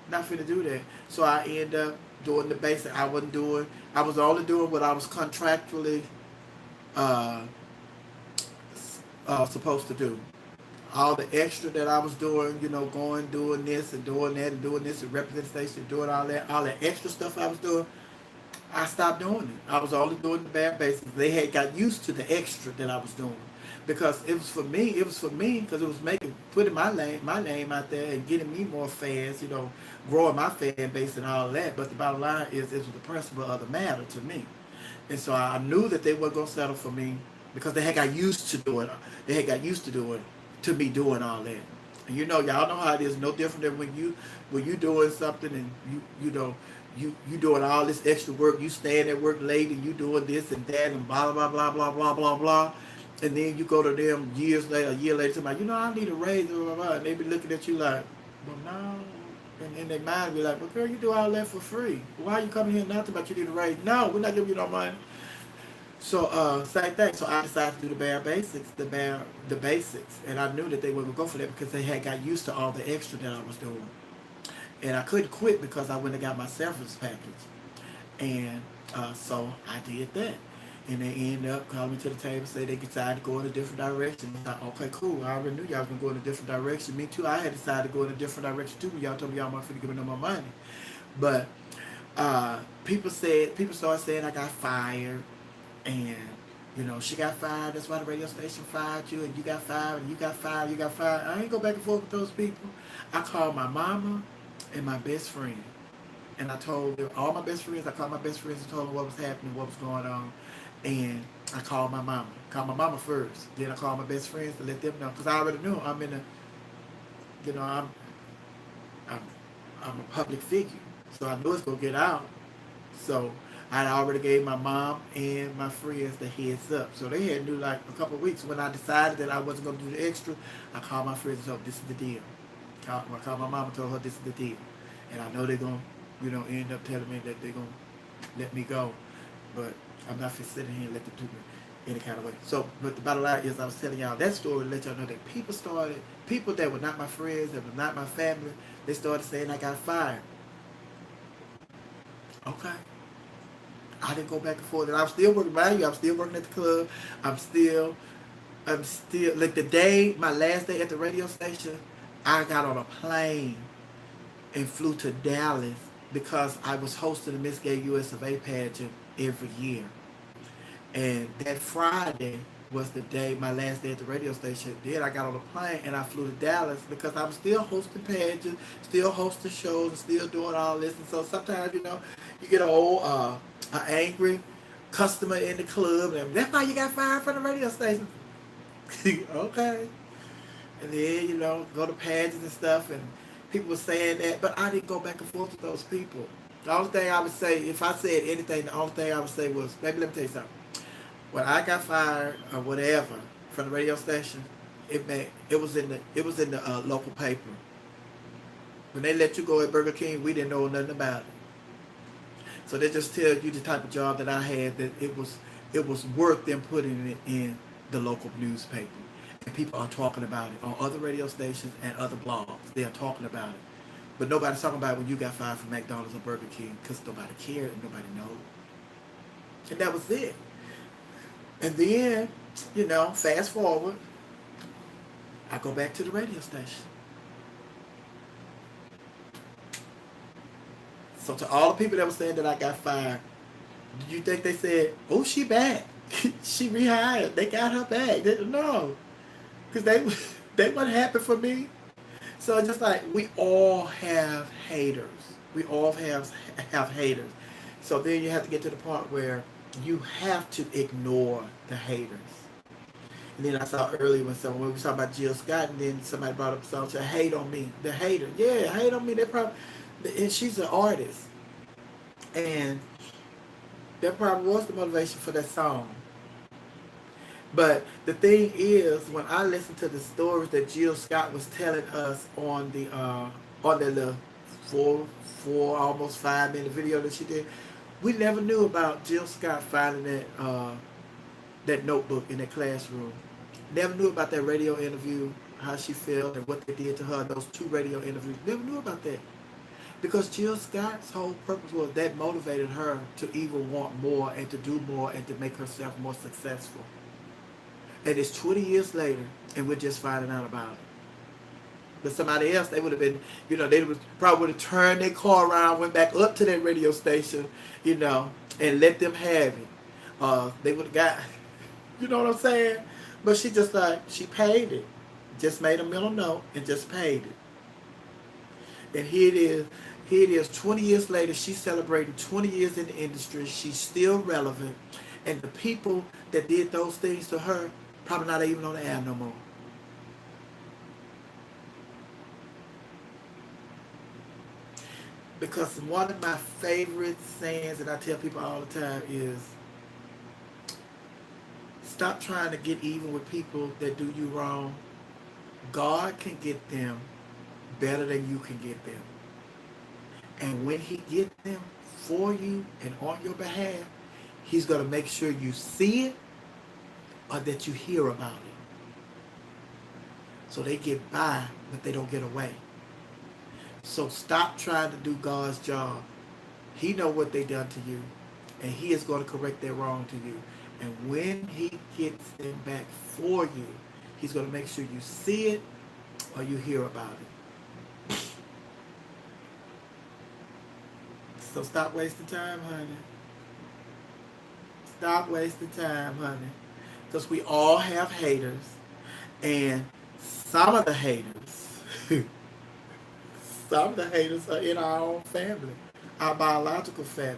Not finna do that. So I end up doing the basic. I was only doing what I was contractually uh, supposed to do. All the extra that I was doing, doing this and doing that and doing this and representation, doing all that extra stuff I was doing, I stopped doing it. I was only doing the bare basics. They had got used to the extra that I was doing. Because it was for me, because it was putting my name out there and getting me more fans, growing my fan base and all that. But the bottom line is, it was the principle of the matter to me. And so I knew that they weren't going to settle for me because they had got used to doing it. They had got used to me doing all that. And y'all know how it is. No different than when you doing something and you doing all this extra work. You staying at work late and you doing this and that and blah blah blah blah blah blah blah. And then you go to them a year later, somebody, I need a raise, blah, blah, blah. And they be looking at you like, well, no. And in their mind be like, well, girl, you do all that for free. Why are you coming here not about you need a raise? No, we're not giving you no money. So same thing. So I decided to do the bare basics, the basics, and I knew that they wouldn't go for that because they had got used to all the extra that I was doing, and I couldn't quit because I went and got my severance package, and so I did that, and they ended up calling me to the table, say they decided to go in a different direction. I thought, okay, cool. I already knew y'all was gonna go in a different direction. Me too. I had decided to go in a different direction too. When y'all told me y'all weren't finna give me no more money, but people started saying I got fired. And, she got fired. That's why the radio station fired you. And you got fired. And you got fired. You got fired. I ain't go back and forth with those people. I called my mama and my best friend. And I told them, all my best friends, I called my best friends and told them what was happening, what was going on. And I called my mama. Called my mama first. Then I called my best friends to let them know. Because I already knew I'm in I'm a public figure. So I knew it's going to get out. So I already gave my mom and my friends the heads up. So they had knew like a couple of weeks. When I decided that I wasn't going to do the extra, I called my friends and told them, this is the deal. I called my mom and told her this is the deal. And I know they're going to, end up telling me that they're going to let me go. But I'm not fit sitting here and let them do me any kind of way. So, but the bottom line is, I was telling y'all that story to let y'all know that people that were not my friends, that were not my family, they started saying I got fired. Okay. I didn't go back and forth. And I'm still working, by you, I'm still working at the club. I'm still, like the day, my last day at the radio station, I got on a plane and flew to Dallas because I was hosting the Miss Gay US of A pageant every year. And that Friday was the day, my last day at the radio station. Then I got on a plane and I flew to Dallas because I was still hosting pageants, still hosting shows, and still doing all this. And so sometimes, you get an angry customer in the club, and that's why you got fired from the radio station. Okay. And then, go to pageants and stuff, and people were saying that, but I didn't go back and forth with those people. The only thing I would say, if I said anything, the only thing I would say was, maybe let me tell you something. When I got fired or whatever from the radio station, it was in the local paper. When they let you go at Burger King, we didn't know nothing about it. So they just tell you the type of job that I had, that it was worth them putting it in the local newspaper. And people are talking about it on other radio stations and other blogs. They are talking about it. But nobody's talking about when you got fired from McDonald's or Burger King, because nobody cared and nobody knows. And that was it. And then, fast forward, I go back to the radio station. So to all the people that were saying that I got fired, do you think they said, oh, she back? She rehired. They got her back. No. Because they wasn't happy for me. So it's just like, we all have haters. We all have haters. So then you have to get to the part where you have to ignore the haters. And then I saw earlier when we were talking about Jill Scott, and then somebody brought up a song, said, hate on me. The hater. Yeah, hate on me. And she's an artist. And that probably was the motivation for that song. But the thing is, when I listened to the stories that Jill Scott was telling us on that little 4 almost 5 minute video that she did, we never knew about Jill Scott finding that notebook in that classroom. Never knew about that radio interview, how she felt and what they did to her, those 2 radio interviews. Never knew about that. Because Jill Scott's whole purpose was that motivated her to even want more and to do more and to make herself more successful. And it's 20 years later, and we're just finding out about it. But somebody else, they would have been, they probably would have turned their car around, went back up to that radio station, and let them have it. They would have got, you know what I'm saying? But she just she paid it. Just made a mental note and just paid it. And here it is, 20 years later, she's celebrating 20 years in the industry. She's still relevant. And the people that did those things to her, probably not even on the air no more. Because one of my favorite sayings that I tell people all the time is, stop trying to get even with people that do you wrong. God can get them better than you can get them. And when he gets them for you and on your behalf, he's going to make sure you see it or that you hear about it. So they get by, but they don't get away. So stop trying to do God's job. He knows what they done to you, and he is going to correct their wrong to you. And when he gets them back for you, he's going to make sure you see it or you hear about it. So stop wasting time, honey. Stop wasting time, honey. Because we all have haters. And some of the haters, are in our own family. Our biological family.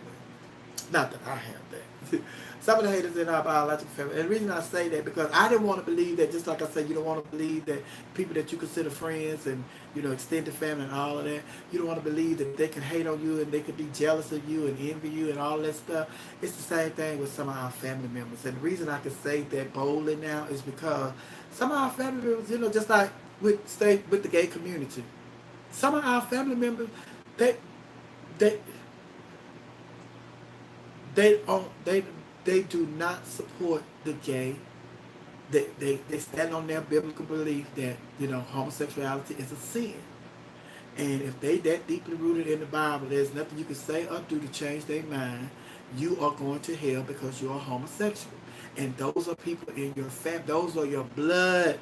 Not that I have that. Some of the haters in our biological family. And the reason I say that, because I didn't want to believe that, just like I said, you don't want to believe that people that you consider friends and, extended family and all of that, you don't want to believe that they can hate on you and they could be jealous of you and envy you and all that stuff. It's the same thing with some of our family members. And the reason I can say that boldly now is because some of our family members, just like with the gay community, some of our family members, they They don't, they do not support the gay. They stand on their biblical belief that, you know, homosexuality is a sin. And if they that deeply rooted in the Bible, there's nothing you can say or do to change their mind. You are going to hell because you're a homosexual. And those are people in your family. Those are your blood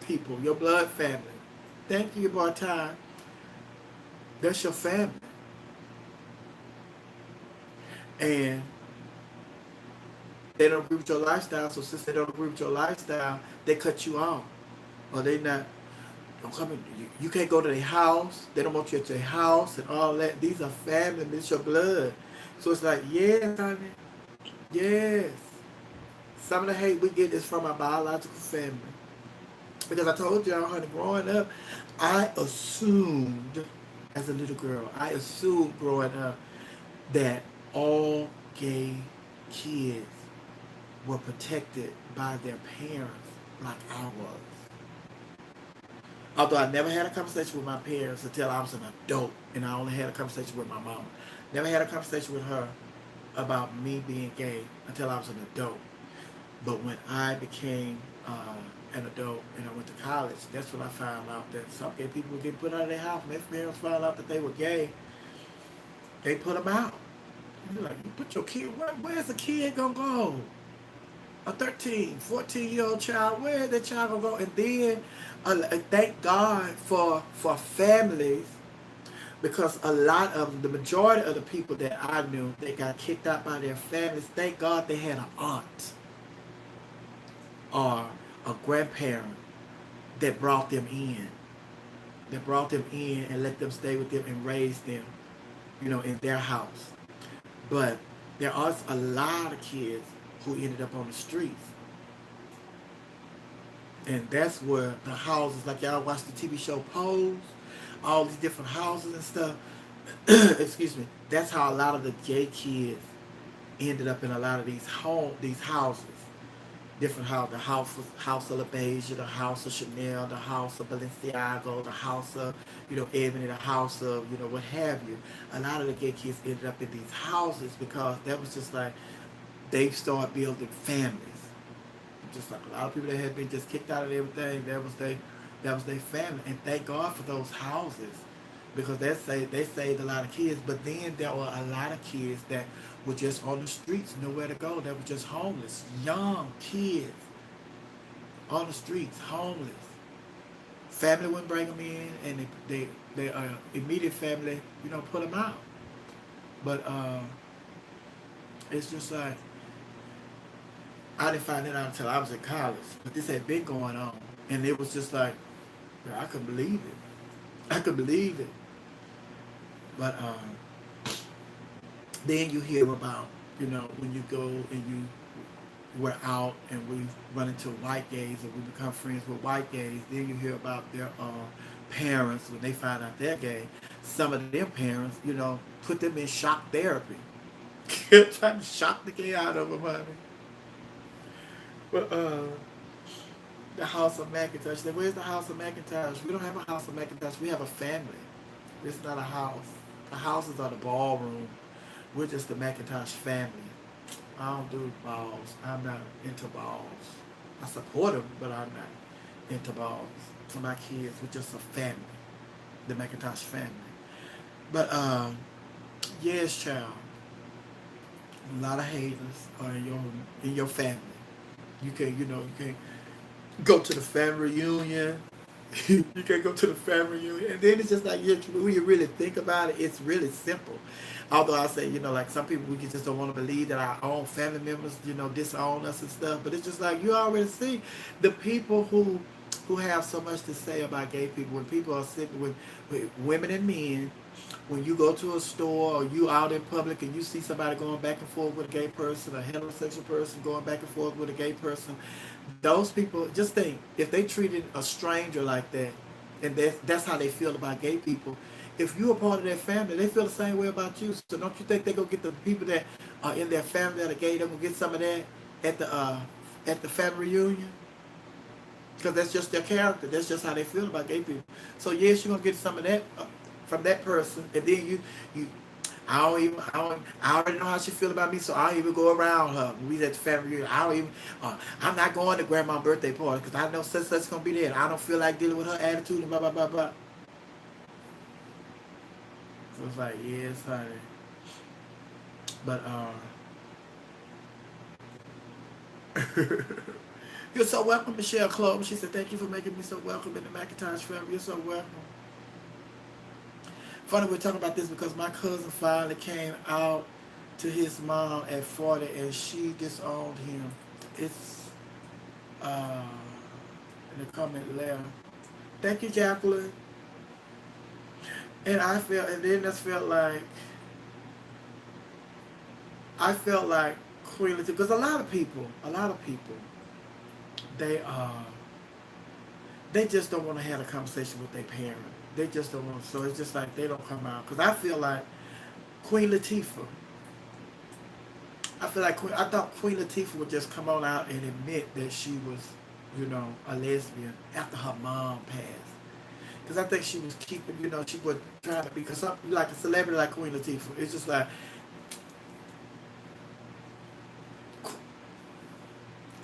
people, your blood family. Thank you, Bartai. That's your family. And they don't agree with your lifestyle. So since they don't agree with your lifestyle, they cut you off. Or they not, don't come in. You can't go to their house. They don't want you at their house and all that. These are family. It's your blood. So it's like, yes, honey. Yes. Some of the hate we get is from our biological family. Because I told y'all, honey, growing up, I assumed, as a little girl, I assumed growing up that all gay kids were protected by their parents like I was. Although I never had a conversation with my parents until I was an adult, and I only had a conversation with my mom. Never had a conversation with her about me being gay until I was an adult. But when I became an adult and I went to college, that's when I found out that some gay people were getting put out of their house. And their parents found out that they were gay, they put them out. You're like, you put your kid, where's the kid gonna go? A 13, 14-year-old child, where's that child gonna go? And then, thank God for families, because a lot of them, the majority of the people that I knew, they got kicked out by their families. Thank God they had an aunt or a grandparent that brought them in. That brought them in and let them stay with them and raise them, you know, in their house. But there are a lot of kids who ended up on the streets. And that's where the houses, like y'all watch the TV show Pose, all these different houses and stuff. Excuse me. That's how a lot of the gay kids ended up in a lot of these houses. Different houses. The house of LaBeija, the house of Chanel, the house of Balenciaga, the house of, you know, Ebony, the house of, you know, what have you. A lot of the gay kids ended up in these houses because that was just like, they started building families. Just like a lot of people that had been just kicked out of everything, that was their family. And thank God for those houses, because they saved a lot of kids. But then there were a lot of kids that were just on the streets, nowhere to go. They were just homeless, young kids on the streets, homeless. Family wouldn't bring them in, and they immediate family, you know, put them out. But it's just like, I didn't find it out until I was in college. But this had been going on. And it was just like, I couldn't believe it. I couldn't believe it. But then you hear about, you know, when you go and we're out and we run into white gays and we become friends with white gays, then you hear about their parents when they find out they're gay. Some of them parents, you know, put them in shock therapy. Trying to shock the gay out of them, honey. But the House of Macintosh. Where's the House of Macintosh? We don't have a House of Macintosh. We have a family. It's not a house. The houses are the ballroom. We're just the Macintosh family. I don't do balls. I'm not into balls. I support them, but I'm not into balls. For my kids, we're just a family. The Macintosh family. But yes, child. A lot of haters are in your family. You can't go to the family reunion. You can't go to the family reunion. And then it's just like, when you really think about it, it's really simple. Although I say, you know, like some people, we just don't want to believe that our own family members, you know, disown us and stuff. But it's just like, you already see the people who have so much to say about gay people. When people are sitting with women and men, when you go to a store or you out in public and you see somebody going back and forth with a gay person, a heterosexual person going back and forth with a gay person, those people, just think, if they treated a stranger like that, and that's how they feel about gay people, if you're a part of their family, they feel the same way about you. So don't you think they're going to get the people that are in their family that are gay, they're going to get some of that at the family reunion? Because that's just their character. That's just how they feel about gay people. So yes, you're going to get some of that from that person, and then I already know how she feel about me, so I don't even go around her. When we at the family reunion, I don't even, I'm not going to grandma's birthday party because I know such going to be there. And I don't feel like dealing with her attitude and blah, blah, blah, blah. So it's like, yes, honey. But, you're so welcome, Michelle Clover. She said, thank you for making me so welcome in the McIntosh family. You're so welcome. Funny we're talking about this because my cousin finally came out to his mom at 40 and she disowned him. It's in the comment there. Thank you, Jacqueline. And I felt, and then this felt like, I felt like Queen Latifah, because a lot of people, they they just don't want to have a conversation with their parent. They just don't want to. So it's just like they don't come out. Because I feel like Queen Latifah, I thought Queen Latifah would just come on out and admit that she was, a lesbian after her mom passed. Because I think she was keeping, she was trying to be, because like a celebrity like Queen Latifah, it's just like,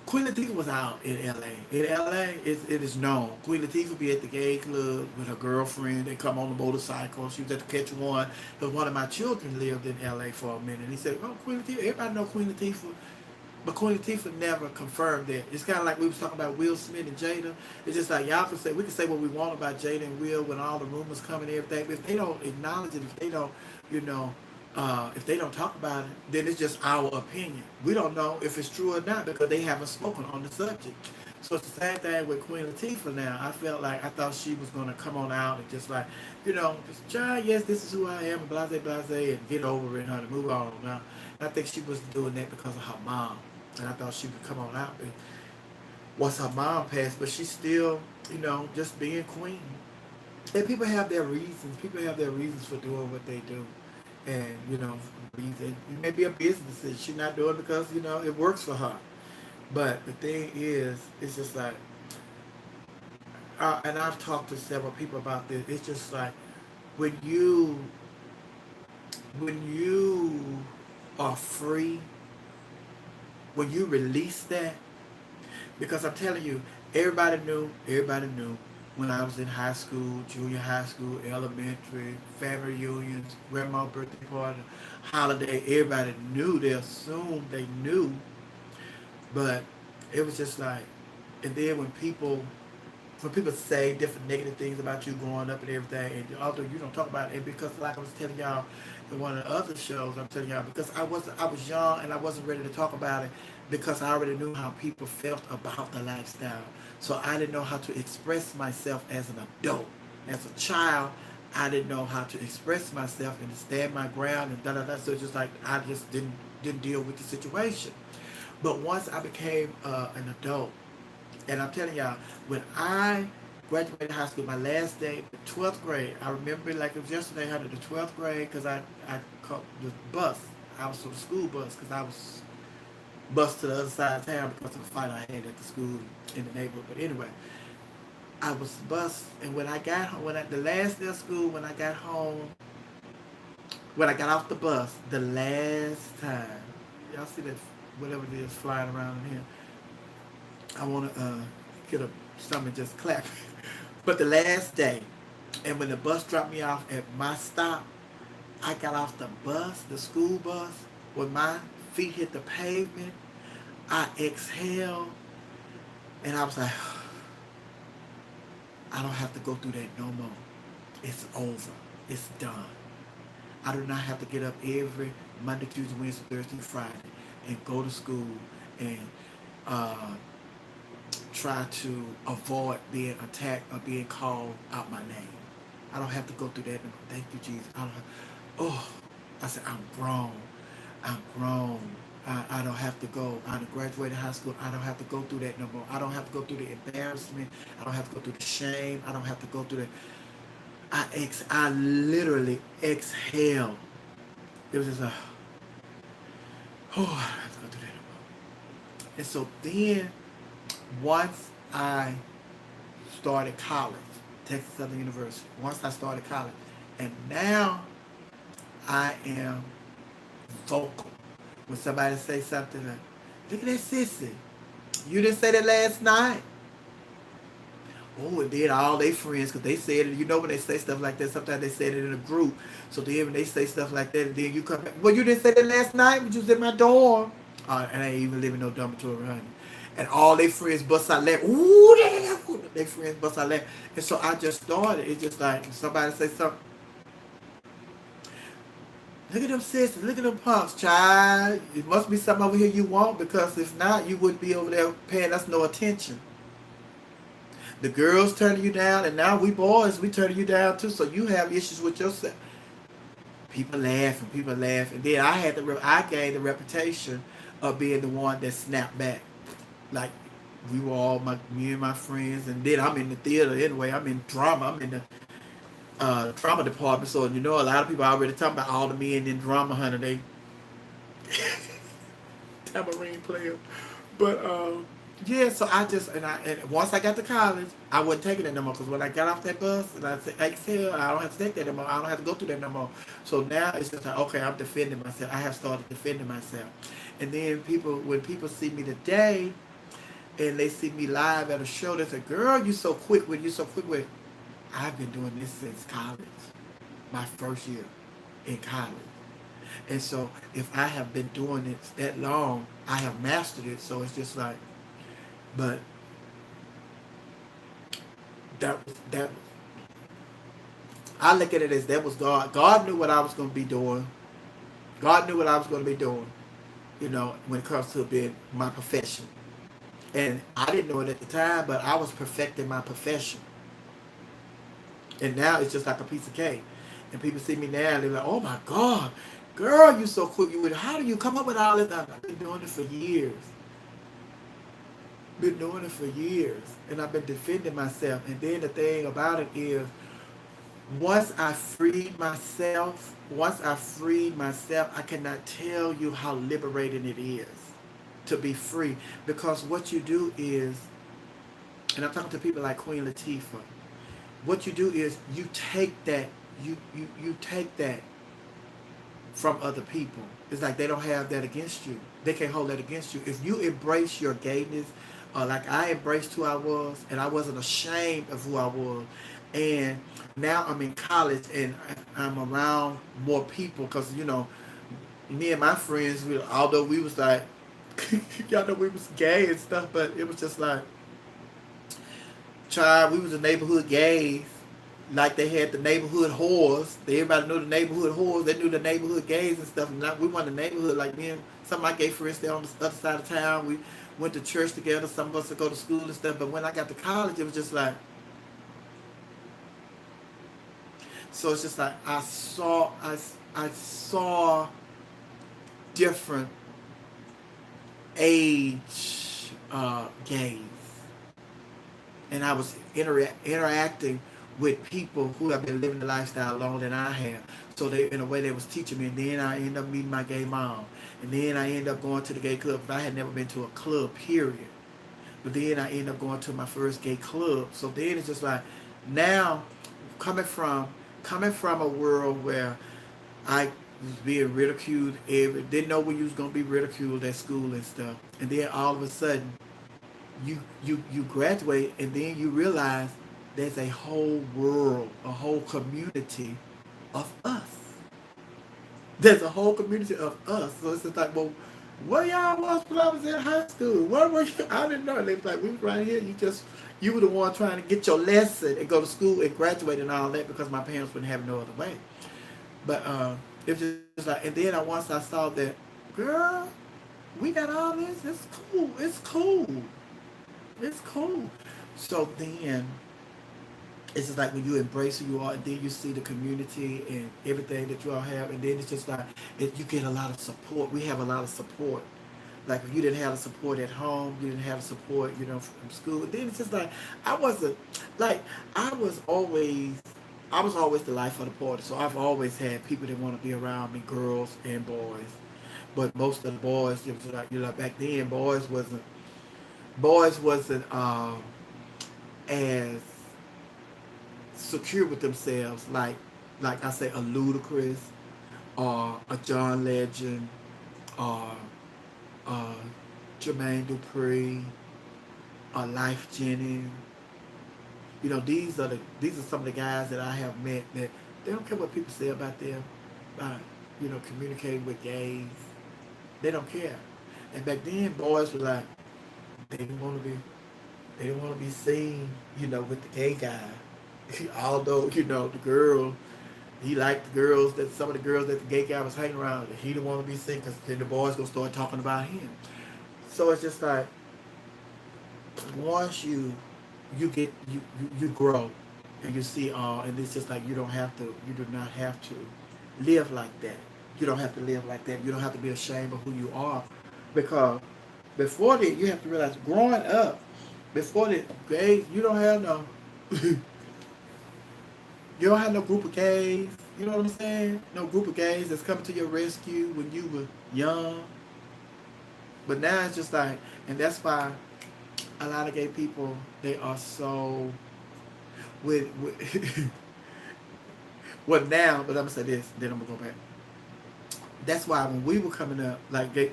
Queen Latifah was out in LA. In LA, it is known. Queen Latifah be at the gay club with her girlfriend. They come on the motorcycle. She was at the Catch One. Because one of my children lived in LA for a minute. He said, oh, Queen Latifah, everybody know Queen Latifah. But Queen Latifah never confirmed that. It's kind of like we was talking about Will Smith and Jada. It's just like y'all can say, we can say what we want about Jada and Will when all the rumors come and everything. But if they don't acknowledge it, if they don't, if they don't talk about it, then it's just our opinion. We don't know if it's true or not because they haven't spoken on the subject. So it's the same thing with Queen Latifah now. I thought she was going to come on out and just like, just, John, yes, this is who I am, and blase, blase, and get over it, honey, move on now. And I think she was doing that because of her mom. And I thought she would come on out and once her mom passed, but she's still, just being queen. And people have their reasons. People have their reasons for doing what they do. And, it may be a business that she's not doing because, it works for her. But the thing is, it's just like, and I've talked to several people about this, it's just like, when you, when you are free, when you release that, because I'm telling you, everybody knew when I was in high school, junior high school, elementary, family reunions, grandma's birthday party, holiday, everybody knew, they assumed they knew, but it was just like, and then when people say different negative things about you growing up and everything, and although you don't talk about it, and because like I was telling y'all in one of the other shows, I'm telling y'all because I was young and I wasn't ready to talk about it because I already knew how people felt about the lifestyle. So I didn't know how to express myself as an adult. As a child, I didn't know how to express myself and to stand my ground and da da da. So it's just like I just didn't deal with the situation. But once I became an adult, and I'm telling y'all, when I graduated high school, my last day, the 12th grade, I remember like it was yesterday, I had the 12th grade because I caught the bus. I was on the school bus because I was bused to the other side of town because of a fight I had at the school in the neighborhood. But anyway, I was bused, and when I got home, the last day of school, when I got home, when I got off the bus, the last time, y'all see that whatever it is flying around in here, I want to get a stomach just clap. But the last day, and when the bus dropped me off at my stop, I got off the bus, the school bus, when my feet hit the pavement, I exhaled, and I was like, I don't have to go through that no more. It's over. It's done. I do not have to get up every Monday, Tuesday, Wednesday, Thursday, Friday, and go to school and try to avoid being attacked or being called out my name. I don't have to go through that anymore. Thank you, Jesus. I said, I'm grown. I'm grown. I don't have to go. I graduated high school. I don't have to go through that no more. I don't have to go through the embarrassment. I don't have to go through the shame. I don't have to go through the. I literally exhaled. It was just a. Oh, I don't have to go through that no more. And so then, once I started college, Texas Southern University. Once I started college, and now I am vocal. When somebody say something like, look at that sissy. You didn't say that last night. Oh, and then all they friends, because they said it, you know when they say stuff like that, sometimes they say it in a group. So then when they say stuff like that, and then you come back, well, you didn't say that last night when you was in my dorm. And I ain't even living no dormitory, honey. And all they friends bust out laughing. Ooh, they friends bust out laughing. And so I just started. It's just like somebody say something. Look at them sisters, look at them punks, child. It must be something over here you want, because if not, you wouldn't be over there paying us no attention. The girls turning you down, and now we boys, we turning you down too. So you have issues with yourself. People laughing, people laughing. Then I gained the reputation of being the one that snapped back. Like we were all me and my friends, and then I'm in the theater anyway. I'm in drama. I'm in the drama department. So you know, a lot of people already talking about all the men in drama, honey. They tambourine player. But yeah, so and once I got to college, I wasn't taking it no more, because when I got off that bus and I said, Excel, I don't have to take that no more. I don't have to go through that no more. So now it's just like, okay, I'm defending myself. I have started defending myself. And then when people see me today and they see me live at a show, they say, girl, you so quick with. I've been doing this since college, my first year in college. And so if I have been doing it that long, I have mastered it. So it's just like, but that I look at it as that was God. God knew what I was going to be doing. God knew what I was going to be doing, when it comes to being my profession. And I didn't know it at the time, but I was perfecting my profession. And now it's just like a piece of cake. And people see me now and they're like, oh my God, girl, you so quick. How do you come up with all this? I've been doing it for years. Been doing it for years. And I've been defending myself. And then the thing about it is, once I freed myself, I cannot tell you how liberating it is to be free. Because what you do is, and I'm talking to people like Queen Latifah, what you do is you take that, you take that from other people. It's like they don't have that against you. They can't hold that against you. If you embrace your gayness, like I embraced who I was, and I wasn't ashamed of who I was, and now I'm in college and I'm around more people, because me and my friends, although we was like, y'all know we was gay and stuff, but it was just like, child, we was the neighborhood gays. Like they had the neighborhood whores. Everybody knew the neighborhood whores. They knew the neighborhood gays and stuff. And we went to the neighborhood, like me and some of my gay friends there on the other side of town. We went to church together. Some of us would go to school and stuff. But when I got to college, it was just like, so it's just like I saw different age gays, and I was interacting with people who have been living the lifestyle longer than I have. So they, in a way, they was teaching me, and then I ended up meeting my gay mom, and then I ended up going to the gay club. I had never been to a club, period. But then I ended up going to my first gay club. So then it's just like, now coming from a world where I was being ridiculed, didn't know when you was gonna be ridiculed at school and stuff, and then all of a sudden you graduate, and then you realize there's a whole world, a whole community of us. There's a whole community of us. So it's just like, well, where y'all was when I was in high school? Where were you? I didn't know. They was like, we was right here. You were the one trying to get your lesson and go to school and graduate and all that, because my parents wouldn't have no other way. But it was just like, and then once I saw that, girl, we got all this. It's cool. It's cool. It's cool. So then it's just like when you embrace who you are, and then you see the community and everything that you all have, and then it's just like you get a lot of support. We have a lot of support. Like if you didn't have the support at home, you didn't have the support, from school. Then it's just like I wasn't like I was always the life of the party. So I've always had people that want to be around me, girls and boys. But most of the boys, it was like back then, boys wasn't as secure with themselves, like I say, a Ludacris or a John Legend, or uh, Jermaine Dupri, or Life Jennings. These are some of the guys that I have met that they don't care what people say about them, about communicating with gays. They don't care. And back then, boys were like, they didn't want to be they didn't want to be seen, with the gay guy. Although the girl, he liked the girls that some of the girls that the gay guy was hanging around. He didn't want to be seen because then the boys gonna start talking about him. So it's just like once you get you grow and you see and it's just like you do not have to live like that. You don't have to live like that. You don't have to be ashamed of who you are, because before that you have to realize growing up before the gays you don't have no you don't have no group of gays. You know what I'm saying? No group of gays that's coming to your rescue when you were young. But now it's just like, and that's why a lot of gay people, they are so with well now, but I'm gonna say this, then I'm gonna go back. That's why when we were coming up, like gay,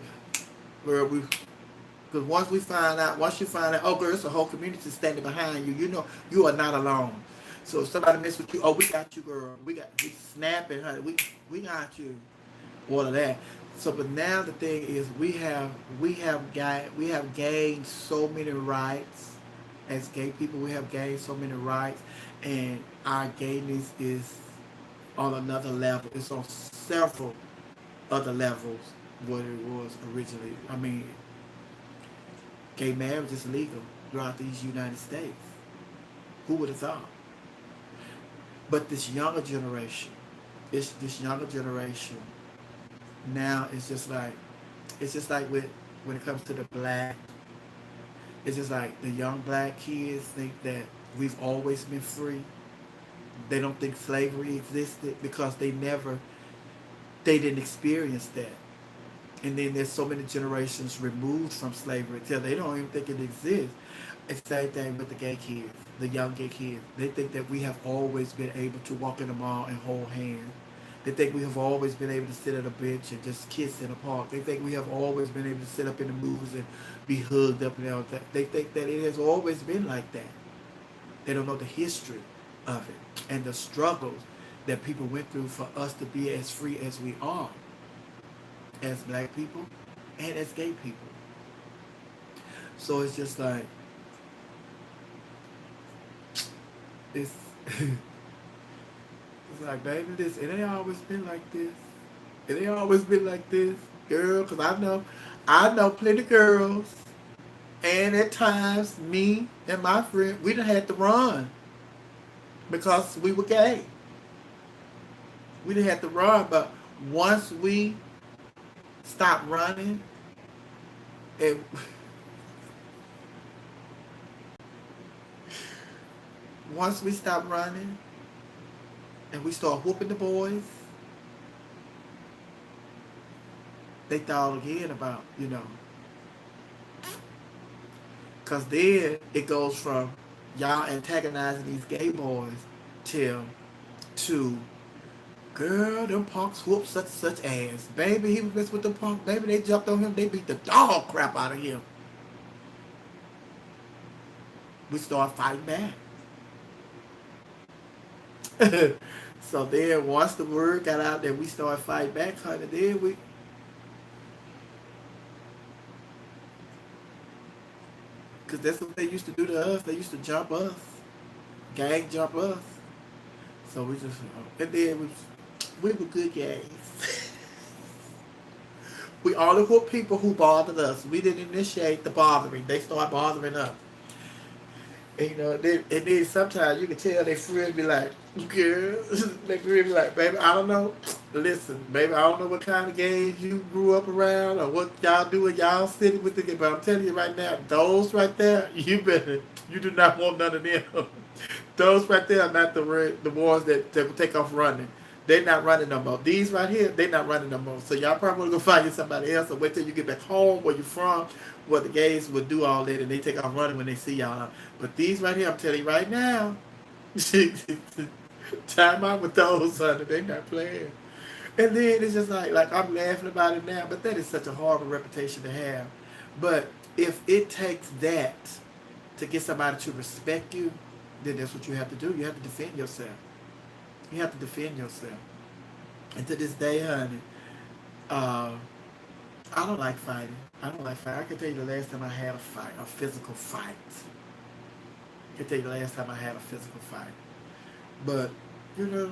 where we, because once you find out, oh girl, it's a whole community standing behind you. You know you are not alone. So if somebody mess with you, oh we got you, girl. We snapping, honey. We got you. All of that. So, but now the thing is, we have gained so many rights as gay people. We have gained so many rights, and our gayness is on another level. It's on several other levels what it was originally. I mean, gay marriage is legal throughout these United States. Who would have thought? But this younger generation now it's just like with when it comes to the black, it's just like the young black kids think that we've always been free. They don't think slavery existed because they didn't experience that. And then there's so many generations removed from slavery till they don't even think it exists. It's the same thing with the gay kids, the young gay kids. They think that we have always been able to walk in the mall and hold hands. They think we have always been able to sit at a bench and just kiss in a park. They think we have always been able to sit up in the movies and be hugged up and everything. They think that it has always been like that. They don't know the history of it and the struggles that people went through for us to be as free as we are as black people and as gay people. So it's just like it's it's like, baby, it ain't always been like this. It ain't always been like this, girl. Cause I know plenty of girls, and at times me and my friend, we done had to run because we were gay. We done had to run, but once we stopped running, and once we stopped running, and we start whooping the boys, they thought again about, because then it goes from y'all antagonizing these gay boys to, girl, them punks whooped such ass. Baby, he was messing with the punk. Baby, they jumped on him. They beat the dog crap out of him. We start fighting back. So then once the word got out that we started fighting back, honey, because that's what they used to do to us. They used to jump us, gang jump us. So we just, and then we were good gays. We only whooped people who bothered us. We didn't initiate the bothering. They started bothering us. And, and then sometimes you can tell they friends be like, girl, they friends be like, baby, I don't know. Listen, baby, I don't know what kind of games you grew up around or what y'all do in y'all city with the game, but I'm telling you right now, those right there, you do not want none of them. Those right there are not the ones that will take off running. They're not running no more. These right here, they're not running no more. So y'all probably want to go find you somebody else or wait till you get back home where you're from, where the gays will do all that and they take off running when they see y'all. But these right here, I'm telling you right now, time out with those, honey. They not playing. And then it's just like I'm laughing about it now, but that is such a horrible reputation to have. But if it takes that to get somebody to respect you, then that's what you have to do. You have to defend yourself. You have to defend yourself. And to this day, honey, uh, I don't like fighting. I don't like fighting. I can tell you the last time I had a fight, a physical fight. I can tell you the last time I had a physical fight. But, you know,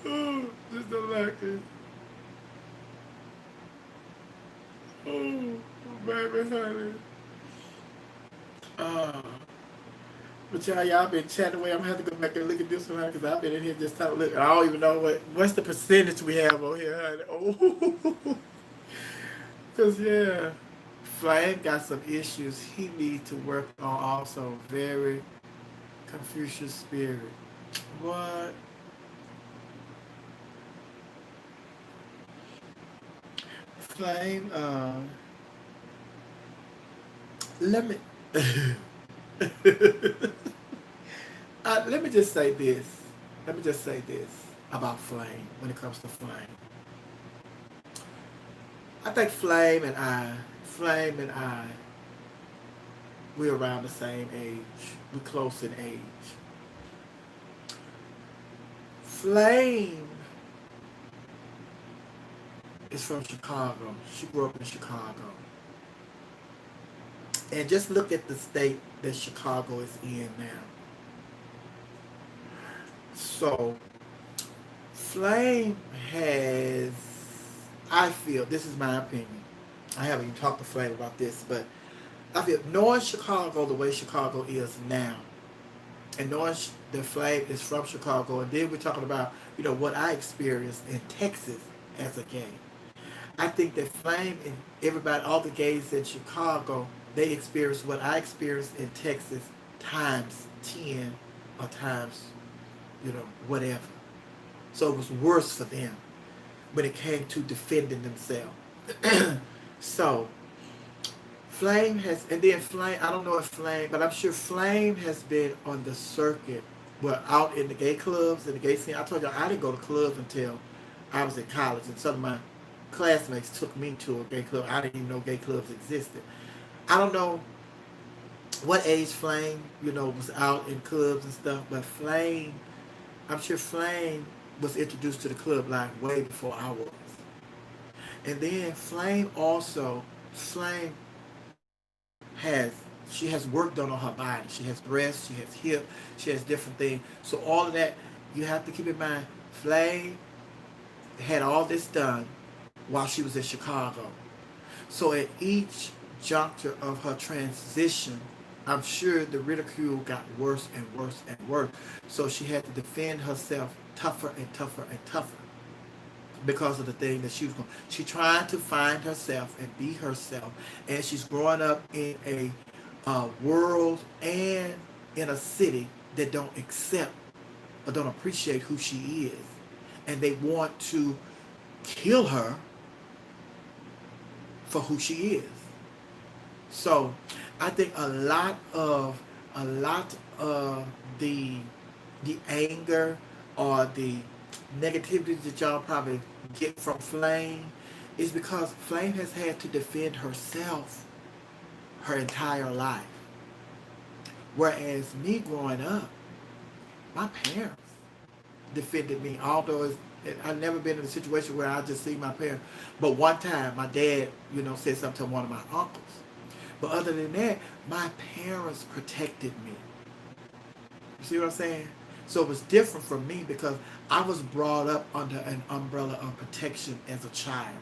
oh, just don't like it. Oh, baby, honey. Uh, but y'all been chatting away. I'm gonna have to go back and look at this one because I've been in here just talking. Look, I don't even know what's the percentage we have on here, honey. Oh, because yeah, Flame got some issues he needs to work on. Also, very Confucius spirit. What? Flame? Let me. Let me just say this. Let me just say this about Flame when it comes to Flame. I think Flame and I, we're around the same age. We're close in age. Flame is from Chicago. She grew up in Chicago. And just look at the state that Chicago is in now. So, Flame has, I feel, this is my opinion. I haven't even talked to Flame about this, but I feel knowing Chicago the way Chicago is now, and knowing that Flame is from Chicago, and then we're talking about, what I experienced in Texas as a gay. I think that Flame and everybody, all the gays in Chicago, they experienced what I experienced in Texas times 10 or times, whatever. So it was worse for them when it came to defending themselves. So Flame has, and then Flame, I don't know if Flame, but I'm sure Flame has been on the circuit, well, out in the gay clubs, in the gay scene. I told you I didn't go to clubs until I was in college, and some of my classmates took me to a gay club. I didn't even know gay clubs existed. I don't know what age Flame, was out in clubs and stuff, but Flame, I'm sure Flame was introduced to the club like way before I was. And then Flame has, she has work done on her body. She has breasts, she has hip, she has different things. So all of that, you have to keep in mind, Flame had all this done while she was in Chicago. So at each juncture of her transition, I'm sure the ridicule got worse and worse and worse. So she had to defend herself tougher and tougher and tougher because of the thing that she was going. She tried to find herself and be herself, and she's growing up in a world and in a city that don't accept or don't appreciate who she is, and they want to kill her for who she is. So I think a lot of the anger or the negativity that y'all probably get from Flame is because Flame has had to defend herself her entire life. Whereas me growing up, my parents defended me, although I've never been in a situation where I just see my parents. But one time, my dad, said something to one of my uncles. But other than that, my parents protected me. You see what I'm saying? So it was different from me because I was brought up under an umbrella of protection as a child.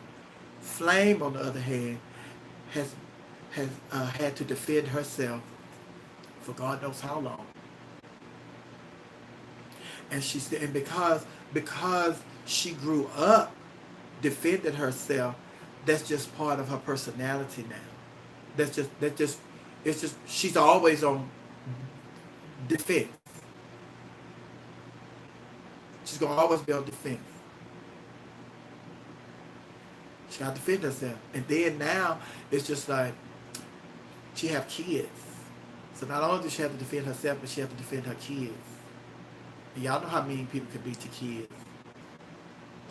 Flame, on the other hand, has had to defend herself for God knows how long. And because she grew up defending herself, that's just part of her personality now. It's just she's always on defense. She's gonna always be on defense. She gotta defend herself. And then now it's just like she have kids. So not only does she have to defend herself, but she has to defend her kids. And y'all know how mean people can be to kids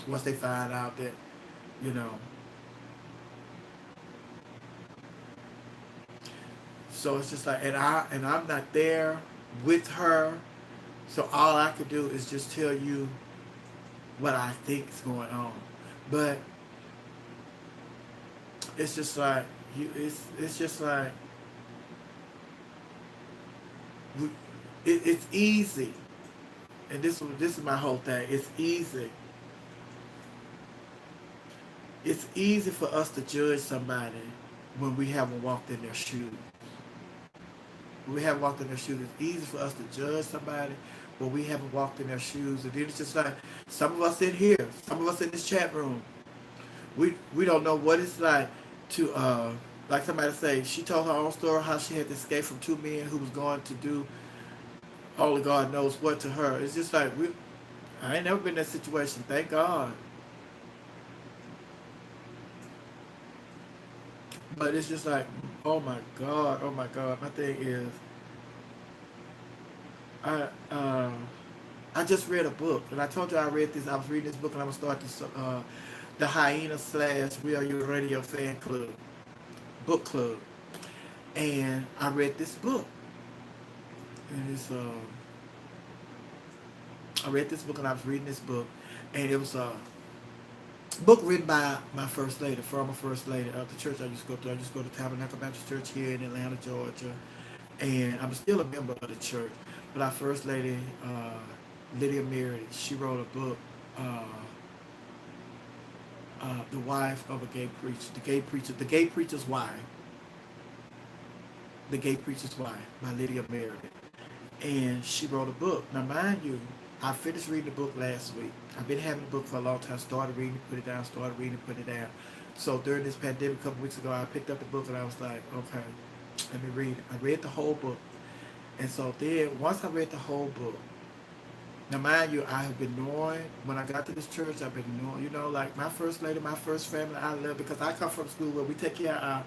once they find out that, you know. So it's just like, and I'm not there with her. So all I could do is just tell you what I think is going on. But it's just like it's just like it's easy, and this is my whole thing. It's easy. It's easy for us to judge somebody when we haven't walked in their shoes. When we haven't walked in their shoes, it's easy for us to judge somebody when we haven't walked in their shoes. And then it's just like some of us in here, some of us in this chat room, we don't know what it's like to like somebody say she told her own story how she had to escape from two men who was going to do only God knows what to her. It's just like I ain't never been in that situation, thank God. But it's just like, oh my God, oh my God. My thing is, I I just read a book, and I told you I read this. I was reading this book, and I'm gonna start this the Hyena / We Are Your Radio Fan Club book club, and I read this book, and it's I read this book, and I was reading this book, and it was a book written by my first lady, former first lady of the church I used to go to. I used to go to Tabernacle Baptist Church here in Atlanta, Georgia, and I'm still a member of the church. But our first lady, Lydia Meredith, she wrote a book, The Wife of a Gay Preacher, the Gay Preacher's Wife, The Gay Preacher's Wife by Lydia Meredith. And she wrote a book. Now, mind you, I finished reading the book last week. I've been having the book for a long time. Started reading, put it down, started reading, put it down. So during this pandemic a couple weeks ago, I picked up the book and I was like, okay, let me read it. I read the whole book. And so then, once I read the whole book, now mind you, I have been knowing, when I got to this church, I've been knowing, you know, like my first lady, my first family, I love, because I come from school where we take care of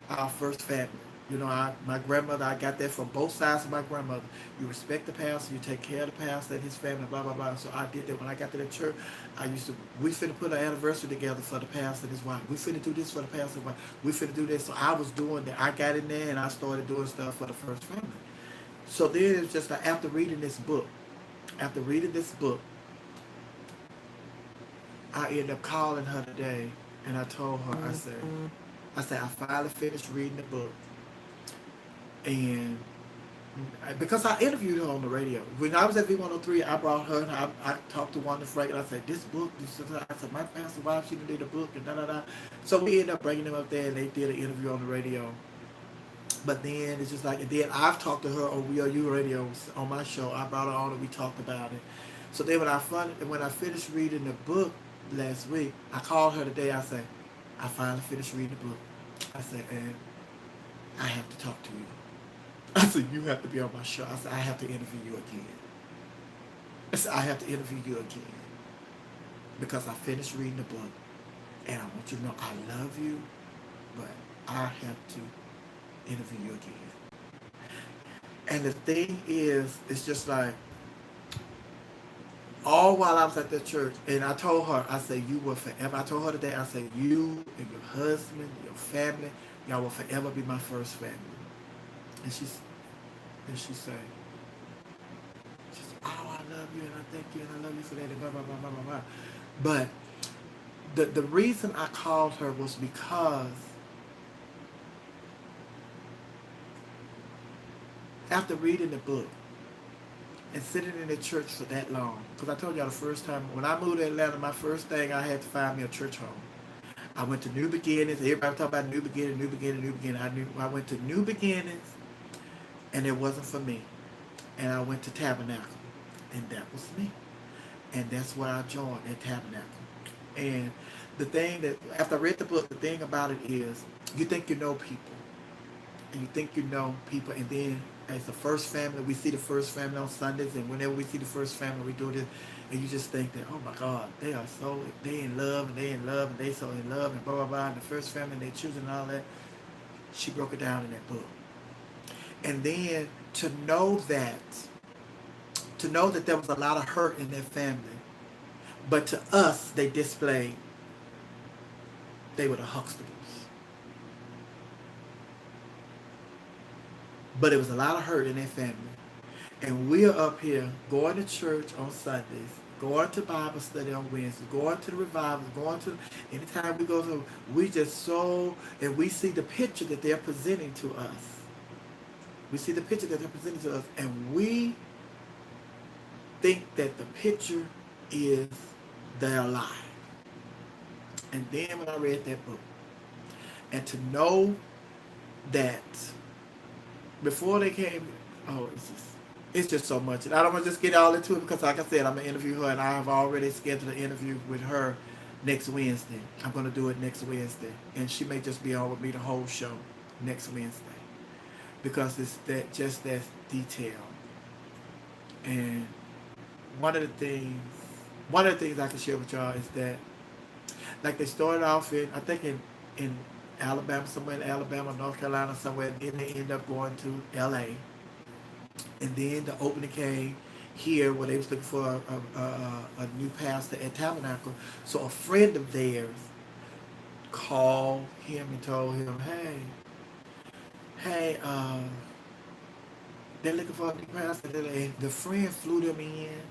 our first family. You know, my grandmother, I got that from both sides of my grandmother. You respect the pastor, you take care of the pastor and his family, blah, blah, blah. So I did that. When I got to the church, we finna put an anniversary together for the pastor and his wife. We finna do this for the pastor and wife. We finna do this. So I was doing that. I got in there and I started doing stuff for the first family. So then it's just like, after reading this book, I ended up calling her today and I told her, I said, I finally finished reading the book. And because I interviewed her on the radio. When I was at V103, I brought her and I talked to Wanda Frank and I said, this book, I said, my pastor wife, she did a book and da-da-da. So we ended up bringing them up there and they did an interview on the radio. But then it's just like, and then I've talked to her on We Are You Radio on my show. I brought her on and we talked about it. So then when I finished reading the book last week, I called her today. I said, I finally finished reading the book. I said, and I have to talk to you. I said, you have to be on my show. I said, I have to interview you again. I said, I have to interview you again. Because I finished reading the book. And I want you to know I love you, but I have to interview you again. And the thing is, it's just like, all while I was at the church, and I told her, I said, you will forever, I told her today, I said, you and your husband, your family, y'all will forever be my first family. And she said, oh, I love you, and I thank you, and I love you for that, and blah, blah, blah, blah, blah, blah. But the reason I called her was because after reading the book and sitting in the church for that long, because I told y'all the first time, when I moved to Atlanta, my first thing, I had to find me a church home. I went to New Beginnings. Everybody talk about New Beginning. I went to New Beginnings, and it wasn't for me. And I went to Tabernacle, and that was me. And that's where I joined at Tabernacle. And the thing that, after I read the book, the thing about it is, you think you know people. And you think you know people, and then as the first family, we see the first family on Sundays, and whenever we see the first family, we do this, and you just think that, oh my God, they in love, and they so in love, and blah, blah, blah, and the first family, and their children, and all that. She broke it down in that book. And then to know that there was a lot of hurt in their family. But to us, they displayed they were the Huxtables. But it was a lot of hurt in their family. And we're up here going to church on Sundays, going to Bible study on Wednesdays, going to the revivals, going to anytime we go to, we just so, and we see the picture that they're presenting to us. We see the picture that they're presenting to us, and we think that the picture is their life. And then when I read that book, and to know that before they came, oh, it's just so much. And I don't want to just get all into it because, like I said, I'm going to interview her, and I have already scheduled an interview with her next Wednesday. I'm going to do it next Wednesday, and she may just be on with me the whole show next Wednesday because it's that detail. And one of the things I can share with y'all is that, like, they started off I think in Alabama, somewhere in Alabama, North Carolina, somewhere, and then they ended up going to L.A. And then the opening came here where they was looking for a new pastor at Tabernacle. So a friend of theirs called him and told him, hey, they're looking for a new pastor. And the friend flew them in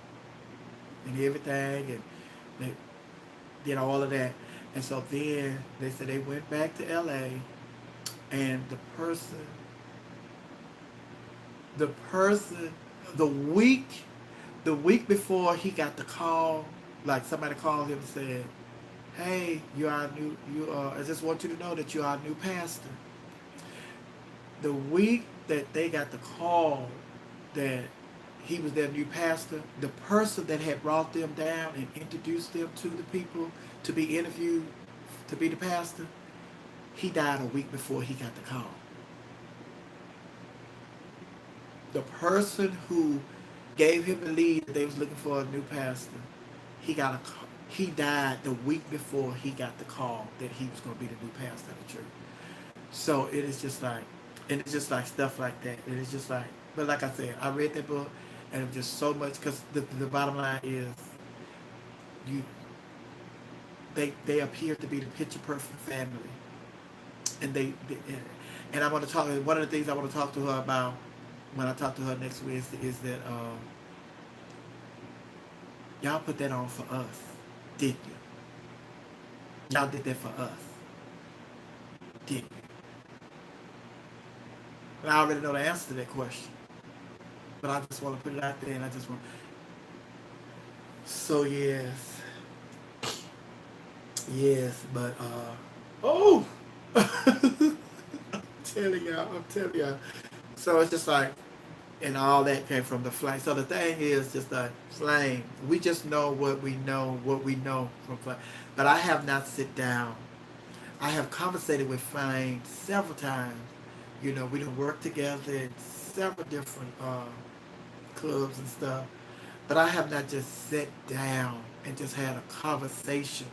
and everything, and they did all of that. And so then they said they went back to LA, and the week before he got the call, like somebody called him and said, hey, I just want you to know that you are a new pastor. The week that they got the call that he was their new pastor, the person that had brought them down and introduced them to the people to be interviewed to be the pastor, he died a week before he got the call. The person who gave him the lead that they was looking for a new pastor, he died the week before he got the call that he was going to be the new pastor of the church. So it is just like, and it's just like stuff like that. It is just like, but like I said, I read that book, and it was just so much, because the bottom line is, they appear to be the picture perfect family, and and I want to talk. One of the things I want to talk to her about when I talk to her next Wednesday is that y'all put that on for us, didn't you? Y'all did that for us, didn't you? And I already know the answer to that question, but I just want to put it out there, and I just want. So yes, but oh, I'm telling y'all. So it's just like, and all that came from the flame. So the thing is just the flame. We just know what we know from flame. But I have not sit down. I have conversated with Flame several times. We done worked together in several different clubs and stuff. But I have not just sat down and just had a conversation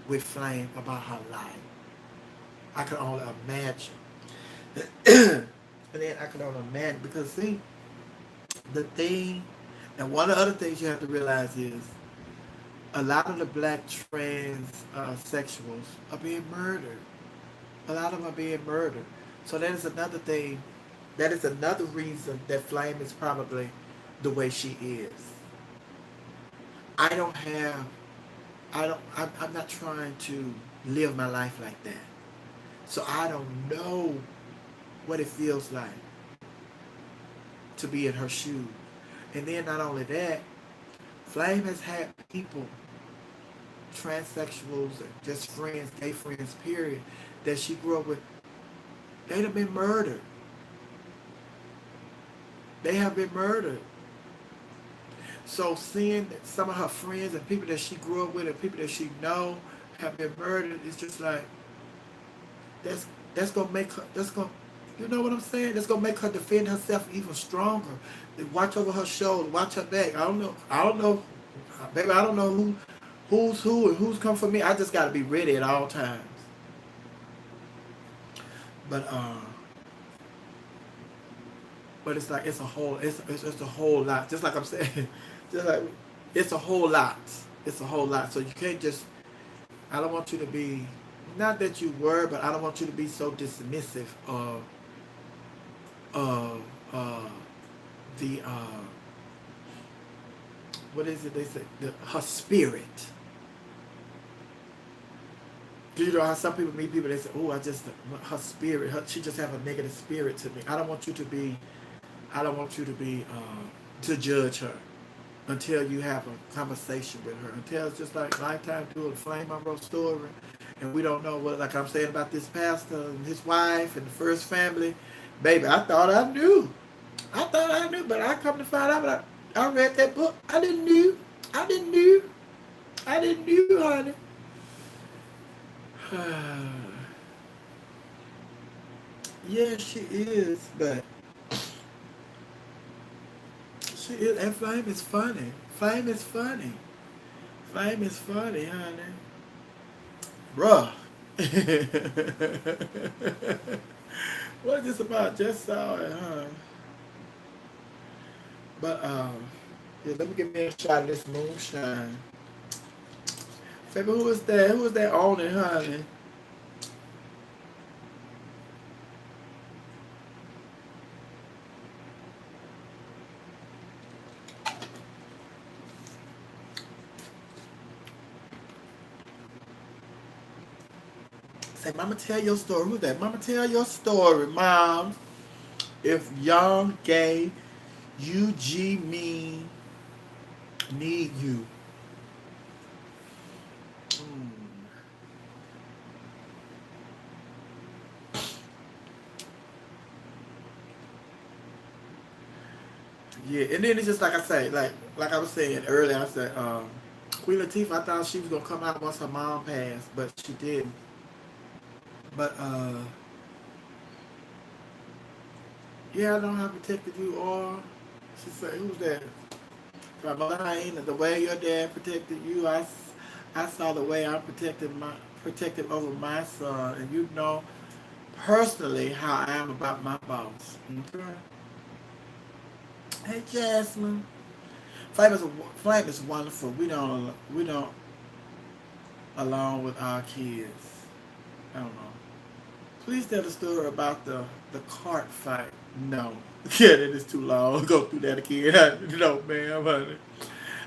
with Flame about her life. I can only imagine. And then I can only imagine, because see, the thing, and one of the other things you have to realize is a lot of the black trans sexuals are being murdered. A lot of them are being murdered. So that is another thing. That is another reason that Flame is probably the way she is. I'm not trying to live my life like that. So I don't know what it feels like to be in her shoes. And then not only that, Flame has had people, transsexuals, just friends, gay friends, period, that she grew up with, they'd have been murdered. They have been murdered. So seeing that some of her friends and people that she grew up with and people that she know have been murdered, it's just like, that's gonna make her, you know what I'm saying? That's gonna make her defend herself even stronger. Watch over her shoulder, watch her back. I don't know, baby. I don't know who's who and who's come for me. I just gotta be ready at all times. But but it's like it's a whole lot. Just like I'm saying, just like it's a whole lot. It's a whole lot. So you can't just. I don't want you to be, not that you were, but I don't want you to be so dismissive of the what is it they say, her spirit. You know how some people meet people, they say, oh, I just, her spirit, she just have a negative spirit to me. I don't want you to be, I don't want you to be to judge her until you have a conversation with her. Until it's just like Lifetime doing a Flame Monroe story, and we don't know what, like I'm saying about this pastor and his wife and the first family. Baby, I thought I knew. I thought I knew, but I come to find out, but I read that book. I didn't knew. I didn't knew. I didn't knew, honey. Yeah, she is, but she is, and Flame is funny. Flame is funny. Flame is funny, honey. Bruh. What is this about? Just saw it, huh? But yeah, let me give me a shot of this moonshine. Baby, who is that? Who is that on it, honey? Say, Mama, tell your story. Who's that? Mama, tell your story, Mom. If young, gay, UG me need you. Mm. Yeah, and then it's just like I say, like I was saying earlier, I said, Queen Latifah, I thought she was gonna come out once her mom passed, but she didn't. But yeah, I know how protected you are. She said, who's that? My mother Hyena, the way your dad protected you, I saw the way I protected over my son, and you know personally how I am about my boss. Okay? Hey Jasmine, Flame is wonderful. We don't along with our kids. I don't know. Please tell the story about the cart fight. No. Yeah, that is too long. Go through that again. No, ma'am, honey.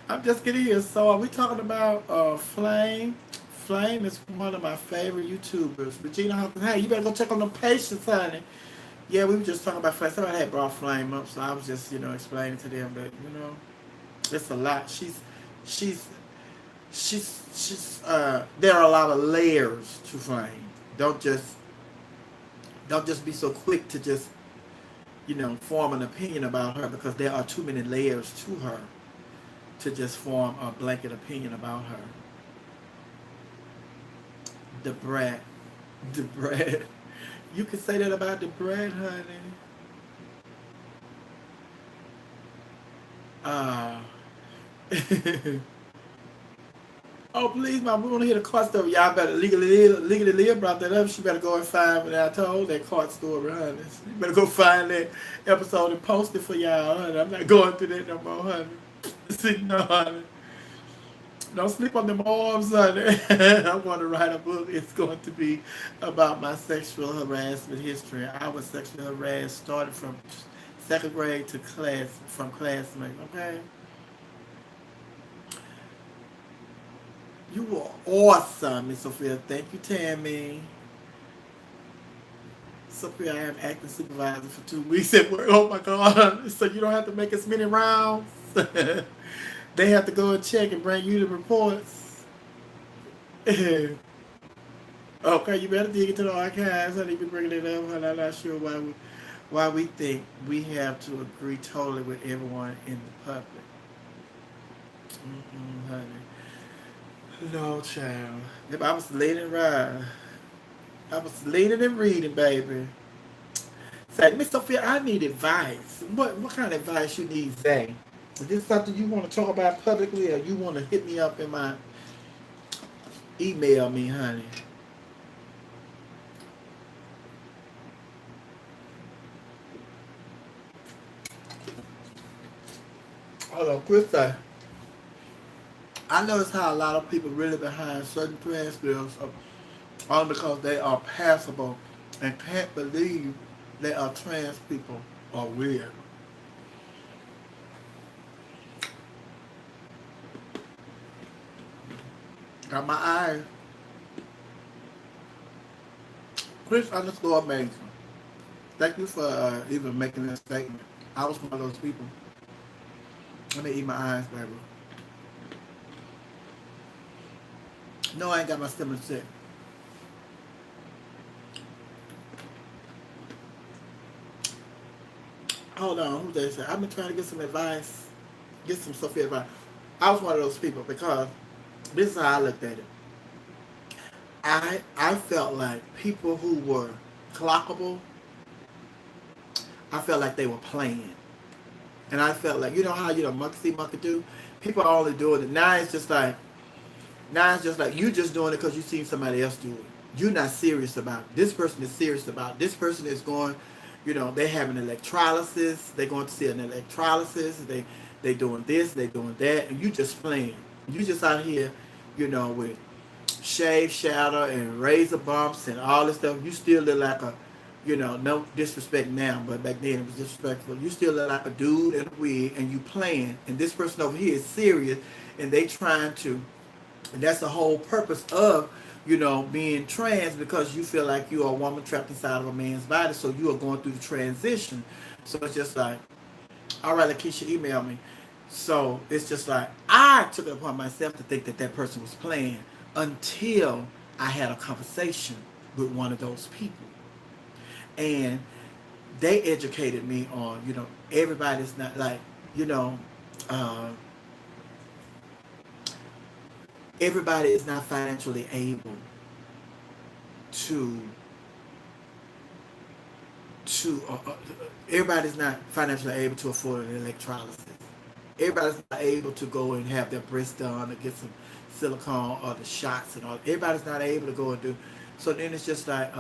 I'm just getting here. So are we talking about Flame? Flame is one of my favorite YouTubers. Regina Hawkins, hey, you better go check on the patients, honey. Yeah, we were just talking about Flame. Somebody had brought Flame up, so I was just, explaining to them that, it's a lot. She's there are a lot of layers to Flame. Don't just be so quick to just, form an opinion about her, because there are too many layers to her to just form a blanket opinion about her. The brat. The brat. You can say that about the brat, honey. Ah. Oh, please, Mom, we want to hear the court story. Y'all better legally live brought that up. She better go and find what I told that court story, honey. You better go find that episode and post it for y'all, honey. I'm not going through that no more, honey. See, no, honey. Don't sleep on them arms, honey. I want to write a book. It's going to be about my sexual harassment history. I was sexually harassed, started from second grade to from classmates, okay? You were awesome, Miss Sophia. Thank you, Tammy. Sophia, I am acting supervisor for 2 weeks at work. Oh my God. So you don't have to make as many rounds. They have to go and check and bring you the reports. Okay, you better dig into the archives. I need to be bringing it up. I'm not sure why we think we have to agree totally with everyone in the public. Honey. No, child. If I was leaning right, I was leaning and reading, baby. Say, Miss Sophia, I need advice. What kind of advice you need, Zay? Is this something you want to talk about publicly, or you want to hit me up in my email me, honey? Hold on, Chris say, I notice how a lot of people really behind certain trans bills only because they are passable and can't believe they are trans people are weird. Got my eyes. Chris_amazing. Thank you for even making that statement. I was one of those people. Let me eat my eyes, baby. No, I ain't got my stomach sick. Hold on, who they say? I've been trying to get some advice, get some Sophia advice. I was one of those people because this is how I looked at it. I felt like people who were clockable, I felt like they were playing. And I felt like, you know how monkey see, monkey do? People are only doing it. Now it's just like you just doing it because you seen somebody else do it. You're not serious about it. This person is serious about it. This person is going, they having electrolysis. They're going to see an electrolysis. They doing this, they doing that, and you just playing. You just out here, with shave shadow and razor bumps and all this stuff. You still look like a, no disrespect now, but back then it was disrespectful. You still look like a dude in a wig, and you playing, and this person over here is serious, and they trying to, and that's the whole purpose of, being trans, because you feel like you are a woman trapped inside of a man's body, so you are going through the transition. So it's just like, all right, Lakeisha emailed me. So it's just like, I took it upon myself to think that that person was playing until I had a conversation with one of those people. And they educated me on, everybody's not like, uh, everybody is not financially able to everybody's not financially able to afford an electrolysis. Everybody's not able to go and have their breasts done or get some silicone or the shots and all. Everybody's not able to go and do. So then it's just like,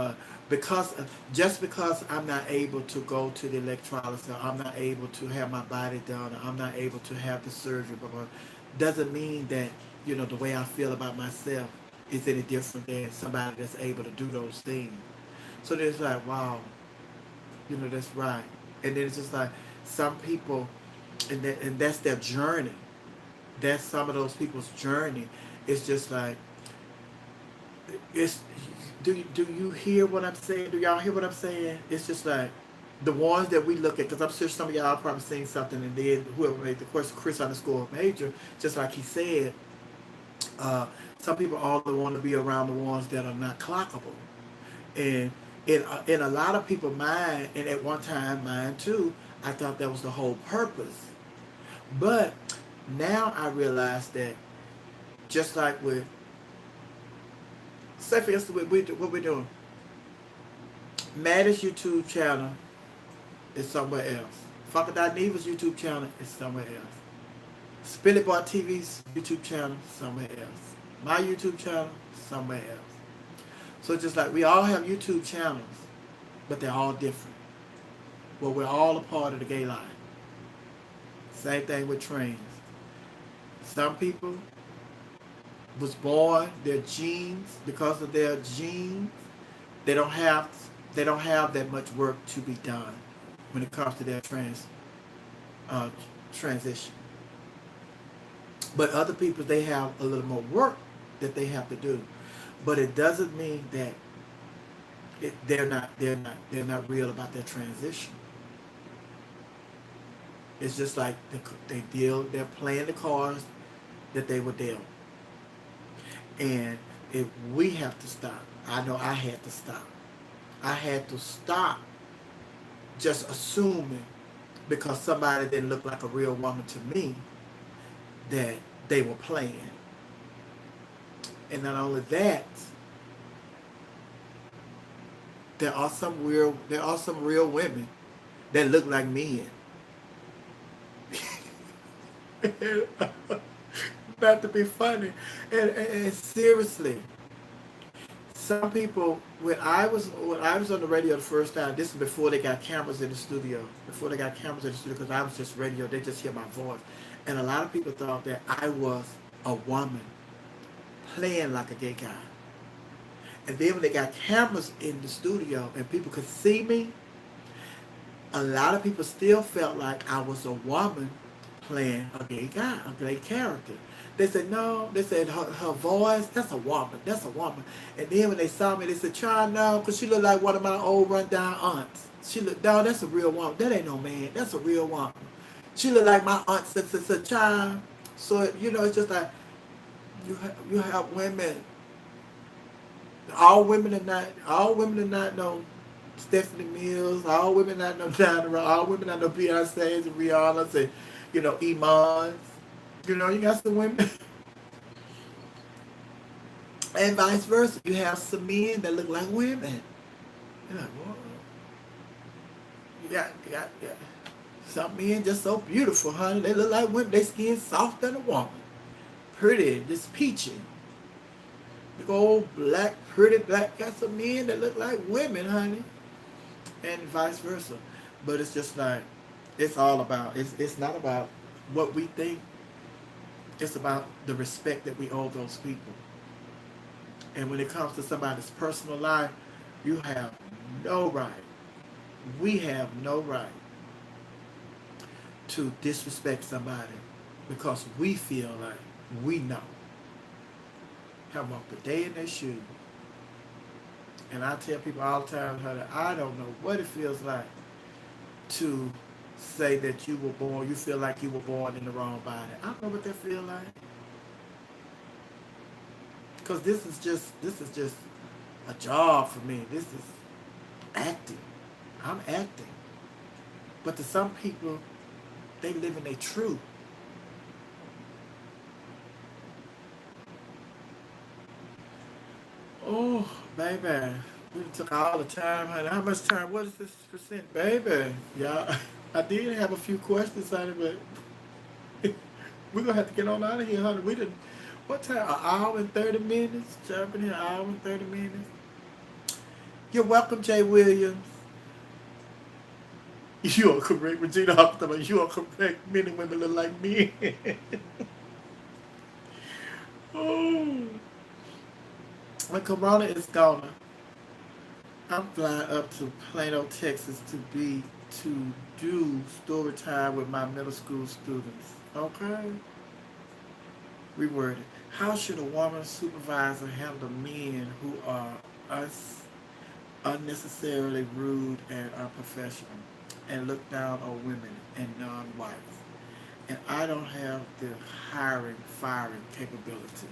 just because I'm not able to go to the electrolysis, or I'm not able to have my body done, or I'm not able to have the surgery, doesn't mean that, the way I feel about myself is any different than somebody that's able to do those things. So then it's like, wow, that's right. And then it's just like some people, and that's their journey. That's some of those people's journey. It's just like, it's, do you hear what I'm saying? Do y'all hear what I'm saying? It's just like the ones that we look at, because I'm sure some of y'all probably seen something, and then whoever made the question, Chris_major, just like he said, some people only want to be around the ones that are not clockable. And in a lot of people's mind, and at one time mine too, I thought that was the whole purpose. But now I realize that, just like with, say for instance, what we're doing, Maddie's YouTube channel is somewhere else. Funkadot YouTube channel is somewhere else. Spilly Bar TV's YouTube channel, somewhere else. My YouTube channel, somewhere else. So just like we all have YouTube channels, but they're all different. Well, we're all a part of the gay line. Same thing with trans. Some people was born, their genes, because of their genes, they don't have that much work to be done when it comes to their transition. But other people, they have a little more work that they have to do. But it doesn't mean that they're not real about their transition. It's just like they're playing the cards that they were dealt. And if we have to stop, I know I had to stop. I had to stop just assuming because somebody didn't look like a real woman to me that they were playing. And not only that, there are some real women that look like men. Not to be funny, and seriously, some people, when I was on the radio the first time, this is before they got cameras in the studio. Because I was just radio, they just hear my voice. And a lot of people thought that I was a woman playing like a gay guy. And then when they got cameras in the studio and people could see me, a lot of people still felt like I was a woman playing a gay guy, a gay character. They said, no, they said her voice, that's a woman, that's a woman. And then when they saw me, they said, try no, because she looked like one of my old rundown aunts. She looked, no, that's a real woman. That ain't no man, that's a real woman. She looked like my aunt since a child. So, it's just like, you have women, all women are not no Stephanie Mills, all women not no Diana, all women not no Beyonce's and Rihanna's and Iman's. You got some women, and vice versa. You have some men that look like women. You're like, whoa. You got some men just so beautiful, honey. They look like women. They skin soft than a woman, pretty, just peachy. Big old black, pretty black. Got some men that look like women, honey, and vice versa. But it's just like, it's all about. It's not about what we think. It's about the respect that we owe those people. And when it comes to somebody's personal life, you have no right. We have no right to disrespect somebody because we feel like we know. Have walked a day in their shoes. And I tell people all the time, honey, I don't know what it feels like to say that you feel like you were born in the wrong body. I don't know what that feel like. Because this is just a job for me. This is acting. I'm acting. But to some people, they live in their truth. Oh, baby. We took all the time, honey. How much time? What is this percent? Baby. Yeah. I did have a few questions, honey, but we're going to have to get on out of here, honey. We didn't. What time? An hour and 30 minutes? Jumping here, an hour and 30 minutes. You're welcome, Jay Williams. You are correct, Regina Hoffman. You are correct. Men and women look like me. Oh. When Corona is gone, I'm flying up to Plano, Texas to do story time with my middle school students. Okay? Reworded. How should a woman supervisor handle men who are unnecessarily rude and unprofessional and look down on women and non-whites? And I don't have the firing capability.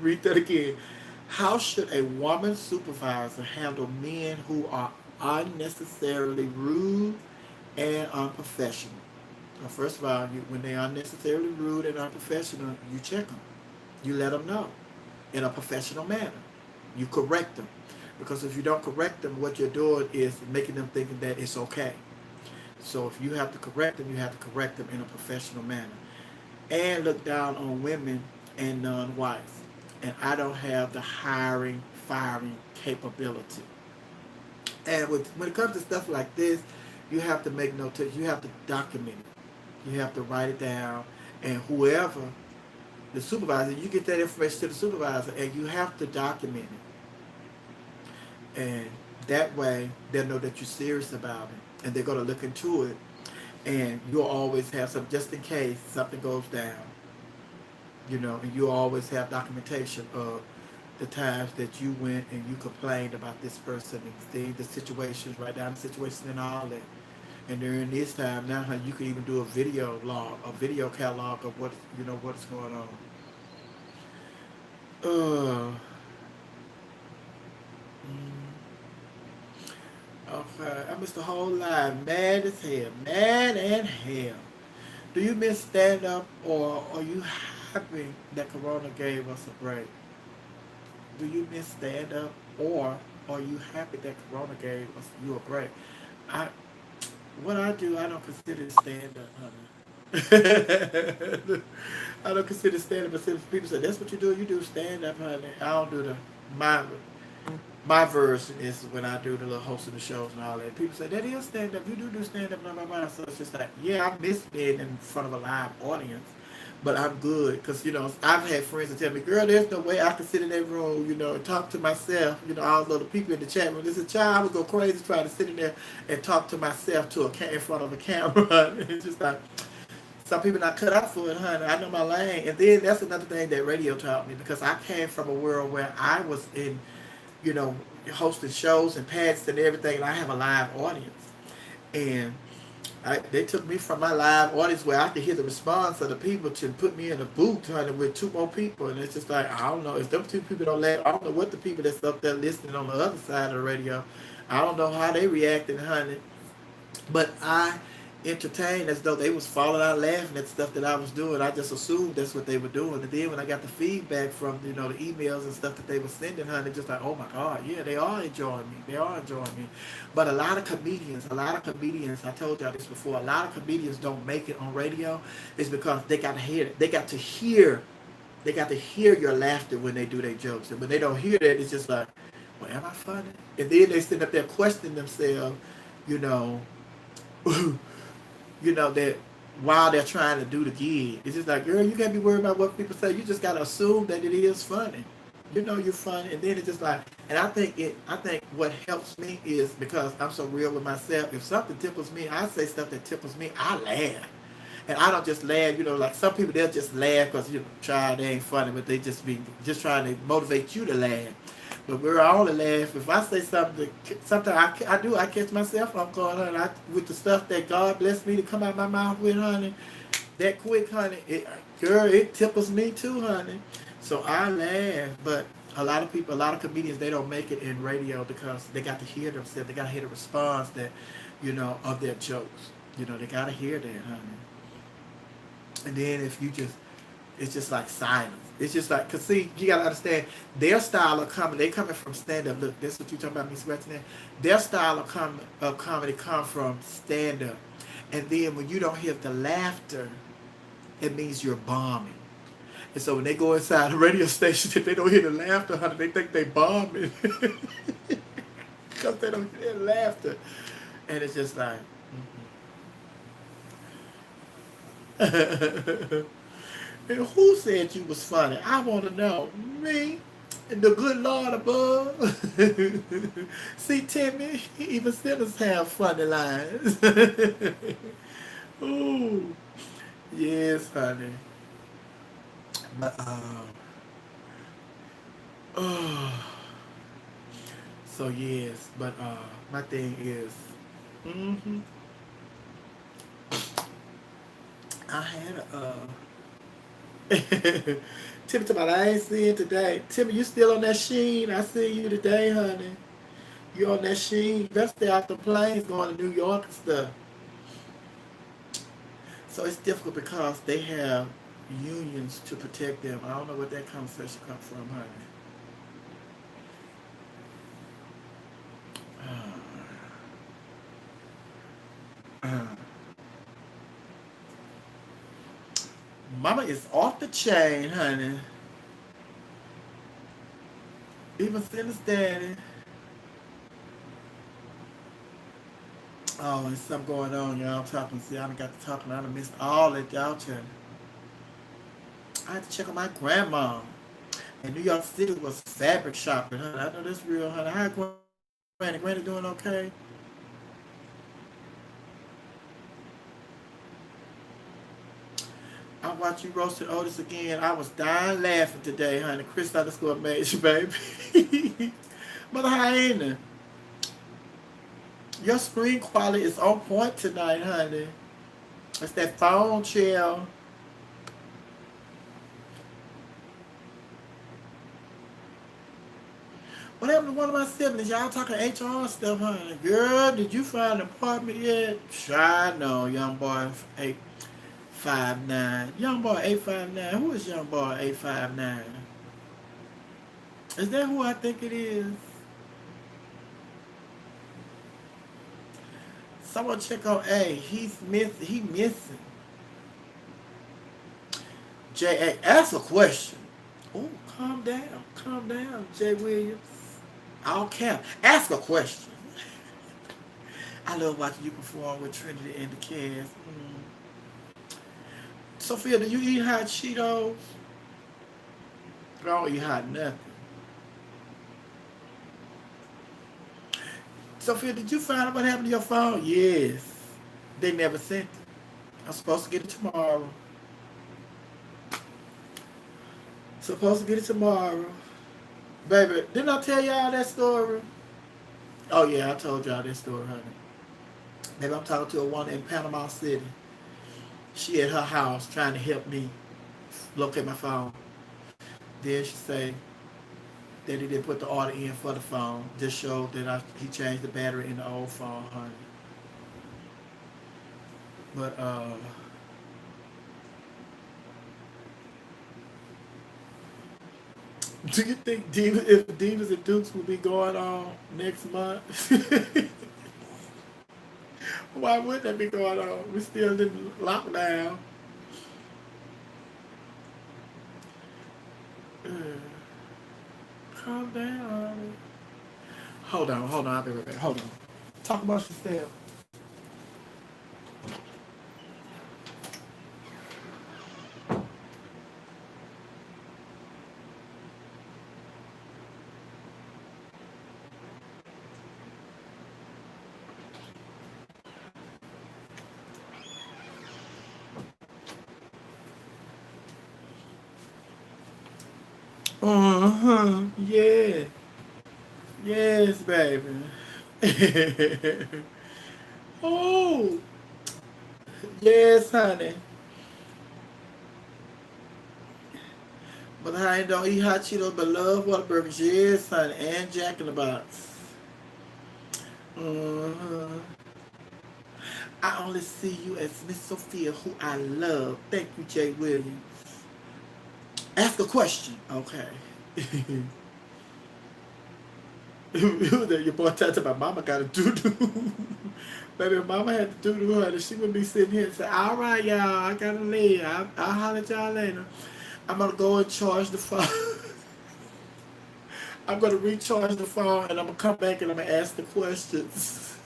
Read that again. How should a woman supervisor handle men who are unnecessarily rude and unprofessional? Well, first of all, when they are unnecessarily rude and unprofessional, you check them. You let them know in a professional manner. You correct them. Because if you don't correct them, what you're doing is making them thinking that it's okay. So if you have to correct them, you have to correct them in a professional manner. And look down on women and non-whites. And I don't have the firing capability. And when it comes to stuff like this, you have to make notes. You have to document it. You have to write it down. And whoever, the supervisor, you get that information to the supervisor, and you have to document it. And that way, they'll know that you're serious about it. And they're going to look into it. And you'll always have some, just in case something goes down. And you always have documentation of the times that you went and you complained about this person and the situations, write down the situations and all that. And during this time now, you can even do a video catalog of what's going on. Okay, I missed the whole line. Mad as hell. Mad and hell. Do you miss stand-up, or are you happy that Corona gave us a break? Do you miss stand-up, or are you happy that Corona gave you a break? What I do, I don't consider stand-up, honey. I don't consider stand-up. But people say, that's what you do stand-up, honey. I don't do my my version is when I do the little hosting the shows and all that. People say that is stand up. You do stand up, blah blah blah. So it's just like, yeah, I miss being in front of a live audience, but I'm good because I've had friends that tell me, "Girl, there's no way I can sit in that room, and talk to myself." All the other people in the chat room. As a child, I would go crazy trying to sit in there and talk to myself in front of a camera. It's just like some people not cut out for it, honey. I know my lane, and then that's another thing that radio taught me because I came from a world where I was in you know, hosting shows and pads and everything, and I have a live audience. And they took me from my live audience where I could hear the response of the people to put me in a booth, honey, with two more people. And it's just like, I don't know. If them two people don't laugh, I don't know what the people that's up there listening on the other side of the radio, I don't know how they reacting, honey. But I entertained as though they was falling out laughing at stuff that I was doing. I just assumed that's what they were doing. And then when I got the feedback from the emails and stuff that they were sending, honey, just like, oh my God, yeah, they are enjoying me. They are enjoying me. But I told y'all this before, a lot of comedians don't make it on radio. It's because they got to hear it. They got to hear your laughter when they do their jokes. And when they don't hear that, it's just like, well, am I funny? And then they sit up there questioning themselves, you know, that while they're trying to do the gig. It's just like, girl, you can't be worried about what people say. You just gotta assume that it is funny. You're funny, and then it's just like, and I think what helps me is because I'm so real with myself. If something tickles me, I say stuff that tickles me, I laugh. And I don't just laugh, like some people, they'll just laugh because, try, they ain't funny, but they just be just trying to motivate you to laugh. But we're all to laugh. If I say something, sometimes I catch myself off guard, honey. With the stuff that God blessed me to come out my mouth with, honey, that quick, honey, it tickles me too, honey. So I laugh. But a lot of comedians, they don't make it in radio because they got to hear themselves. They got to hear the response that, of their jokes. They got to hear that, honey. And then if you just, it's just like silence. It's just like, cause see, you gotta understand their style of comedy. They coming from stand up. Look, that's what you talking about, me scratching that. Their style of comedy come from stand up, and then when you don't hear the laughter, it means you're bombing. And so when they go inside the radio station, if they don't hear the laughter, honey, they think they bombing because they don't hear the laughter, and it's just like. And who said you was funny? I want to know. Me and the good Lord above. See, Timmy, even sinners have funny lines. Ooh, yes, honey. But oh, so yes, but my thing is, mm-hmm, I had a. Timmy, I ain't seeing today. Timmy, you still on that sheen? I see you today, honey. You on that sheen? You better stay off the planes going to New York and stuff. So it's difficult because they have unions to protect them. I don't know where that conversation comes from, honey. Mama is off the chain, honey. Even Sinner's daddy. Oh, there's something going on, y'all. I'm talking. See, I done got to talking. I done missed all that y'all chatting. I had to check on my grandma. And New York City was fabric shopping, honey. I know that's real, honey. Hi, Granny. Granny doing okay? I watched you roasted Otis again. I was dying laughing today, honey. Chris _ Major, baby. Mother Hyena, your screen quality is on point tonight, honey. It's that phone chill. What happened to one of my siblings? Y'all talking HR stuff, honey. Girl, did you find an apartment yet? Sure, no, young boy. 859. Young boy 859. Who is young boy 859? Is that who I think it is? Someone check on A. He's missing. He missing. J.A. Ask a question. Oh, calm down. Calm down, Jay Williams. All cap. Ask a question. I love watching you perform with Trinity and the cast. Sophia, do you eat hot Cheetos? I don't eat hot nothing. Sophia, did you find out what happened to your phone? Yes. They never sent it. I'm supposed to get it tomorrow. Supposed to get it tomorrow. Baby, didn't I tell y'all that story? Oh yeah, I told y'all that story, honey. Maybe I'm talking to a woman in Panama City. She at her house trying to help me locate my phone. Then she say that he didn't put the order in for the phone. Just showed that he changed the battery in the old phone, honey. But do you think if Divas and Dukes will be going on next month? Why would that be going on? We still in lockdown. Uh, Calm down. Hold on. I'll be right back. Hold on. Talk about yourself. Yeah. Yes, baby. Oh, yes, honey. But I don't eat hot Cheetos, but love Whataburgers. Yes, honey, and Jack in the Box. Uh-huh. I only see you as Miss Sophia, who I love. Thank you, Jay Williams. Ask a question. Okay. Your boy talked about mama got a doo-doo. Baby, if mama had to doo-doo her, she would be sitting here and say, all right, y'all, I gotta leave. I'll holler at y'all later. I'm gonna go and charge the phone. I'm gonna recharge the phone and I'm gonna come back and I'm gonna ask the questions.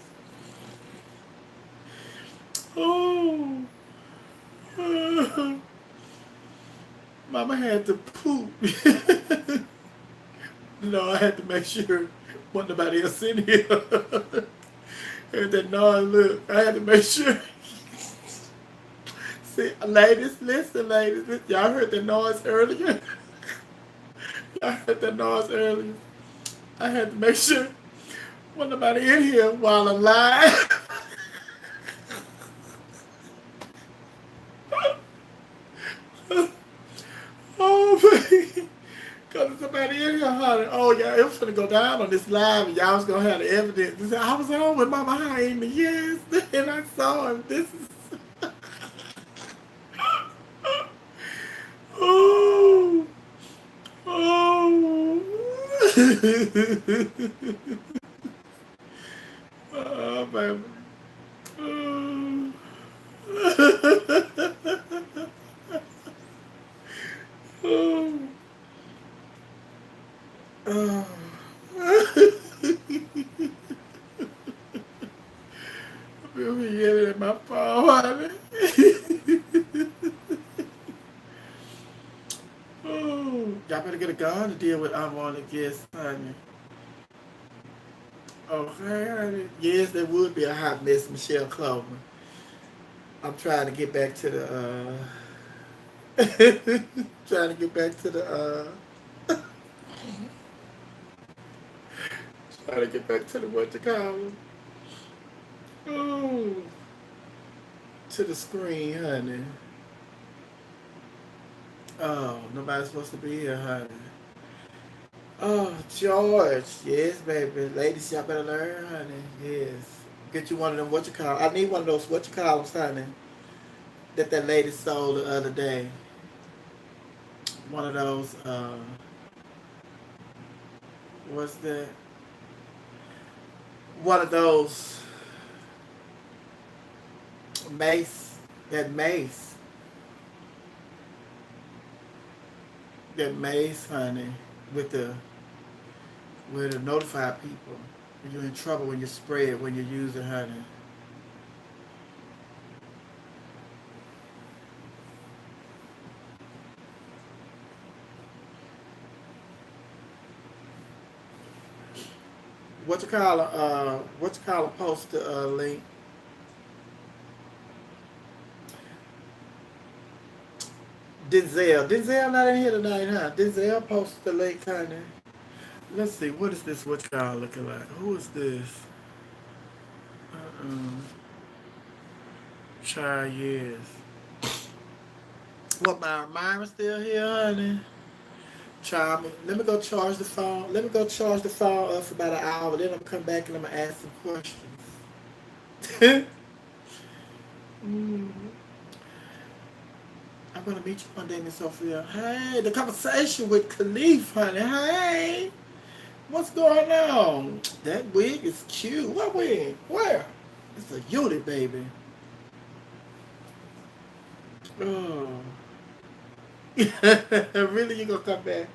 Oh. Mama had to poop. No, I had to make sure wasn't nobody else in here. Heard that noise, look. I had to make sure. See, ladies, listen, ladies. Y'all heard that noise earlier? Y'all heard that noise earlier? I had to make sure wasn't nobody in here while I'm live. Oh, baby. Because somebody in here hollering, oh, yeah, it was going to go down on this live and y'all was going to have the evidence. They said, I was on with Mama Hyena, yes, and I saw him. This is... Oh, oh. Oh, baby. Oh. Oh. Oh. You'll be yelling at my phone, honey. Oh, y'all better get a gun to deal with unwanted guests, honey. Okay, honey. Yes, there would be a hot mess, Michelle Clover. I'm trying to get back to the, trying to get back to the, trying to get back to the, what you call it? Oh, to the screen, honey. Oh, nobody's supposed to be here, honey. Oh, George. Yes, baby. Ladies, y'all better learn, honey. Yes. Get you one of them, what you call. I need one of those, what you call them, honey, that lady sold the other day. One of those, what's that? One of those mace, that mace. That mace, honey, with Where to notify people when you're in trouble when you spray it, when you're using honey. What you call a post the link? Denzel not in here tonight, huh? Denzel posted the link, honey. Let's see, what is this? What y'all looking like? Who is this? Uh-uh. Child, yes. What, my Myra still here, honey? Child, let me go charge the phone. Let me go charge the phone up for about an hour. Then I'm gonna come back and I'm gonna ask some questions. Mm. I'm gonna meet you one day, Miss Sophia. Hey, the conversation with Khalif, honey. Hey, what's going on? That wig is cute. What wig? Where? It's a unit, baby. Oh. Really, you gonna come back?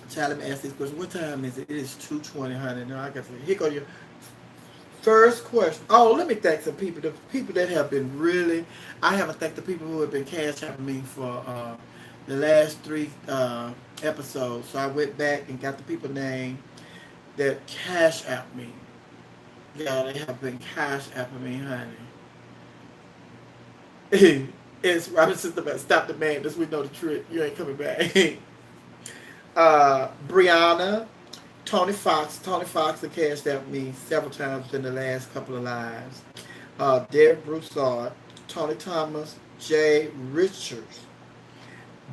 Child, let me ask this question. What time is it? It is 2:20, honey. No, I got to. Here go your first question. Oh, let me thank some people. The people that have been really. I haven't thanked the people who have been cash out me for the last three episodes. So I went back and got the people name that cash out me. Yeah, they have been cash out me, honey. It's Robinson about stop the man. This we know the trick. You ain't coming back. Brianna, Tony Fox has cashed out me several times in the last couple of lives. Derek Broussard, Tony Thomas, Jay Richards,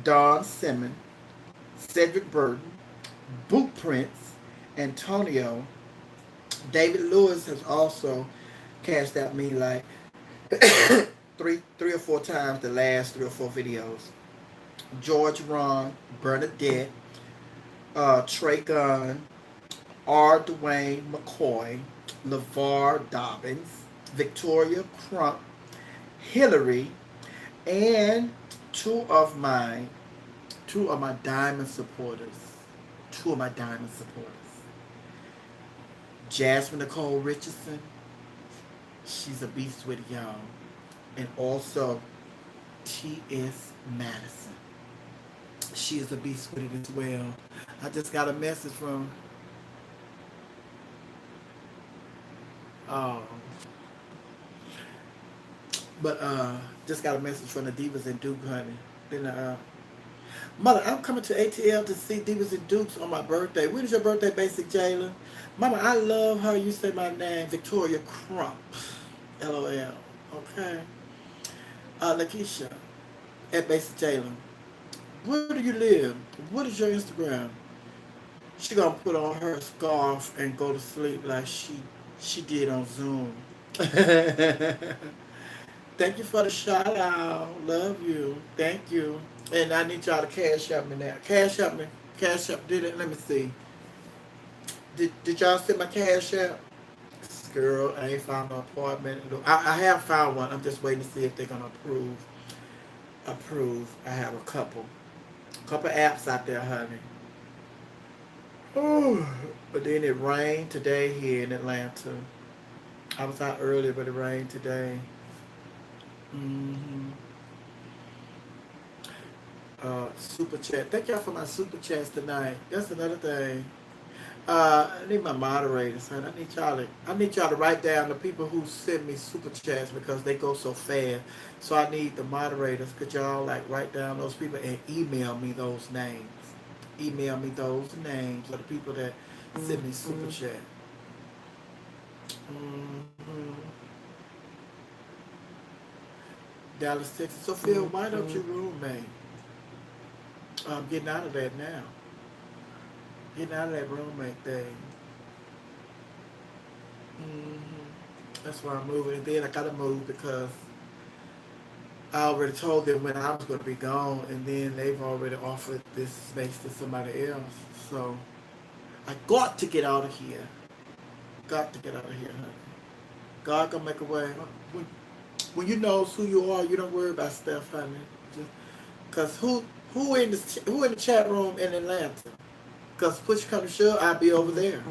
Don Simmons, Cedric Burton, Boot Prince, Antonio. David Lewis has also cashed out me like three or four times the last 3 or 4 videos. George Ron, Bernadette, Trey Gunn, R. Dwayne McCoy, LeVar Dobbins, Victoria Crump, Hillary, and two of my diamond supporters. Two of my diamond supporters. Jasmine Nicole Richardson, she's a beast with it, y'all. And also T.S. Madison. She is a beast with it as well. I just got a message from um but just got a message from the Divas and Duke, honey. Then Mother, I'm coming to ATL to see Divas and Dukes on my birthday. When is your birthday, Basic Jayla? Mama, I love how you say my name, Victoria Crump. LOL. Okay. Lakeisha at Basic Jayla. Where do you live? What is your Instagram? She gonna put on her scarf and go to sleep like she did on Zoom. Thank you for the shout out. Love you. Thank you. And I need y'all to cash up me now. Cash up me. Cash up. Did it? Let me see. Did y'all see my cash app? Girl, I ain't found no apartment. I have found one. I'm just waiting to see if they're gonna approve. I have a couple apps out there, honey. Oh, but then it rained today here in Atlanta. I was out earlier, but it rained today. Mm-hmm. Super chat. Thank y'all for my super chats tonight. That's another thing. I need my moderators, honey. I need y'all to write down the people who send me super chats because they go so fast. So I need the moderators. Could y'all like write down those people and email me those names? Email me those names of the people that send me super chat. Mm-hmm. Dallas, Texas. Sophia, why don't you roommate? I'm getting out of that now. Getting out of that roommate thing. That's why I'm moving. And then I gotta move because I already told them when I was gonna be gone, and then they've already offered this space to somebody else. So I got to get out of here. Got to get out of here, honey. God gonna make a way. When you know who you are, you don't worry about stuff, honey. Cause who in the chat room in Atlanta? Because push come to shove, I'll be over there.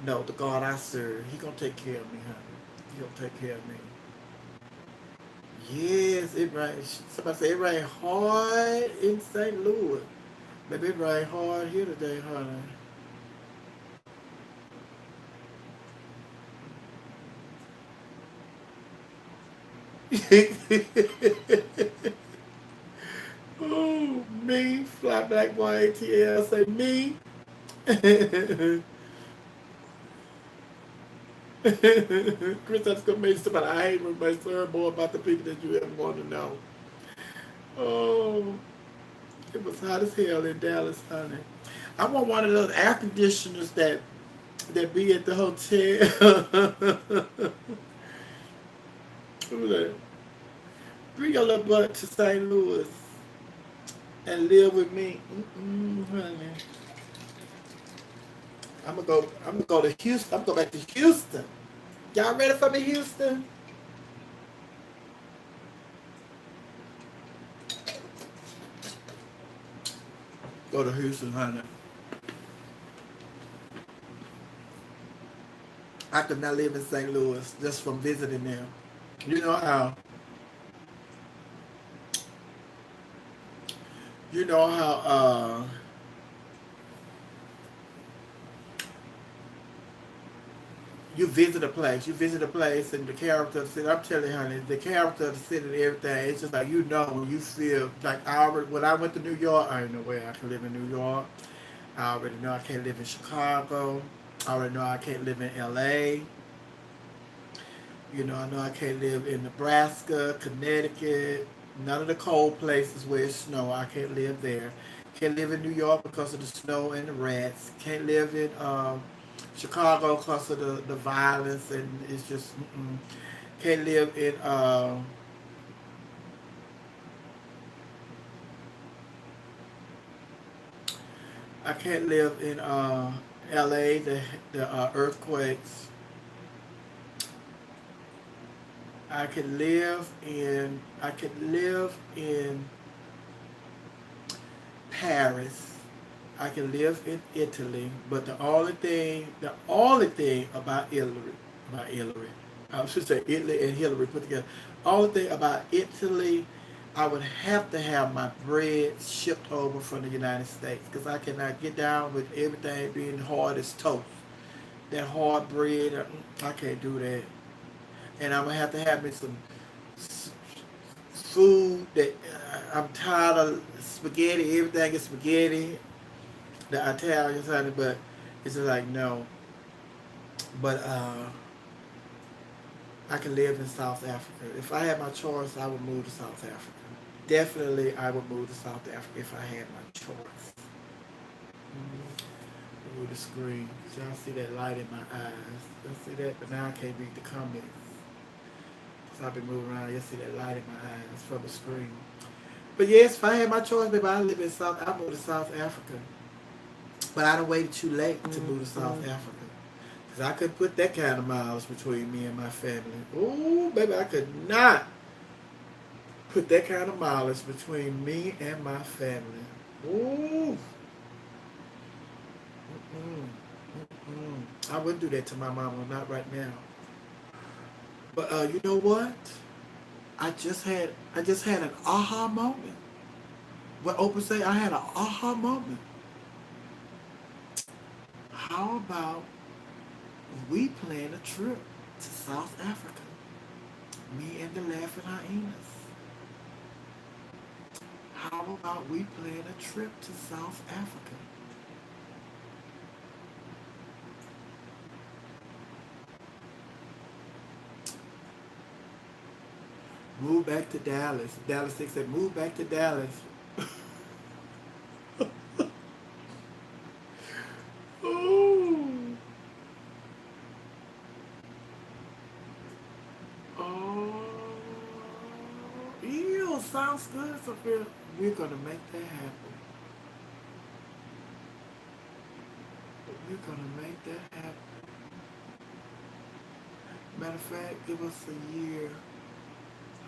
No, the God I serve, He gonna take care of me, honey. He gonna take care of me. Yes, it rains. Somebody say it rained hard in St. Louis. Maybe it rained hard here today, honey. Oh, me, fly black boy ATL, say me. Chris, that's gonna make somebody I hate with my son more about the people that you ever want to know. Oh, it was hot as hell in Dallas, honey. I want one of those air conditioners that be at the hotel. Who that? Bring your little butt to St. Louis and live with me. Honey. I'm gonna go to Houston. I'm gonna go back to Houston. Y'all ready for me, Houston? Go to Houston, honey. I could not live in St. Louis just from visiting them. You know how you know how you visit a place and the character of the city, I'm telling you honey, the character of the city and everything, it's just like you know when you feel like when I went to New York, I didn't know where I can live in New York. I already know I can't live in Chicago. I already know I can't live in LA. You know, I know I can't live in Nebraska, Connecticut, none of the cold places where it's snow. I can't live there. Can't live in New York because of the snow and the rats. Can't live in Chicago because of the violence and it's just can't live in I can't live in LA, the earthquakes. I could live in Paris. I can live in Italy, but the only thing about Hillary, I should say Italy and Hillary put together. Only thing about Italy, I would have to have my bread shipped over from the United States because I cannot get down with everything being hard as toast. That hard bread, I can't do that. And I'm gonna have to have me some food that I'm tired of spaghetti. Everything is spaghetti. The Italians, honey, but it's just like no. But I can live in South Africa. If I had my choice, I would move to South Africa. Definitely, I would move to South Africa if I had my choice. Move the screen. Y'all see that light in my eyes. Y'all see that? But now I can't read the comments. So I've been moving around. You see that light in my eyes from the screen. But yes, if I had my choice, maybe I live in I move to South Africa. But I done waited too late to move to South Africa. Because I couldn't put that kind of miles between me and my family. Ooh, baby, I could not put that kind of mileage between me and my family. Ooh. Mm-mm. Mm-mm. I wouldn't do that to my mama, not right now. But you know what? I just had an aha moment. What Oprah say? I had an aha moment. How about we plan a trip to South Africa? Me and the Laughing Hyenas. How about we plan a trip to South Africa? Move back to Dallas. Dallas 6 said, move back to Dallas. Ooh. Oh. Ew, sounds good, Sophia. We're going to make that happen. We're going to make that happen. Matter of fact, give us a year.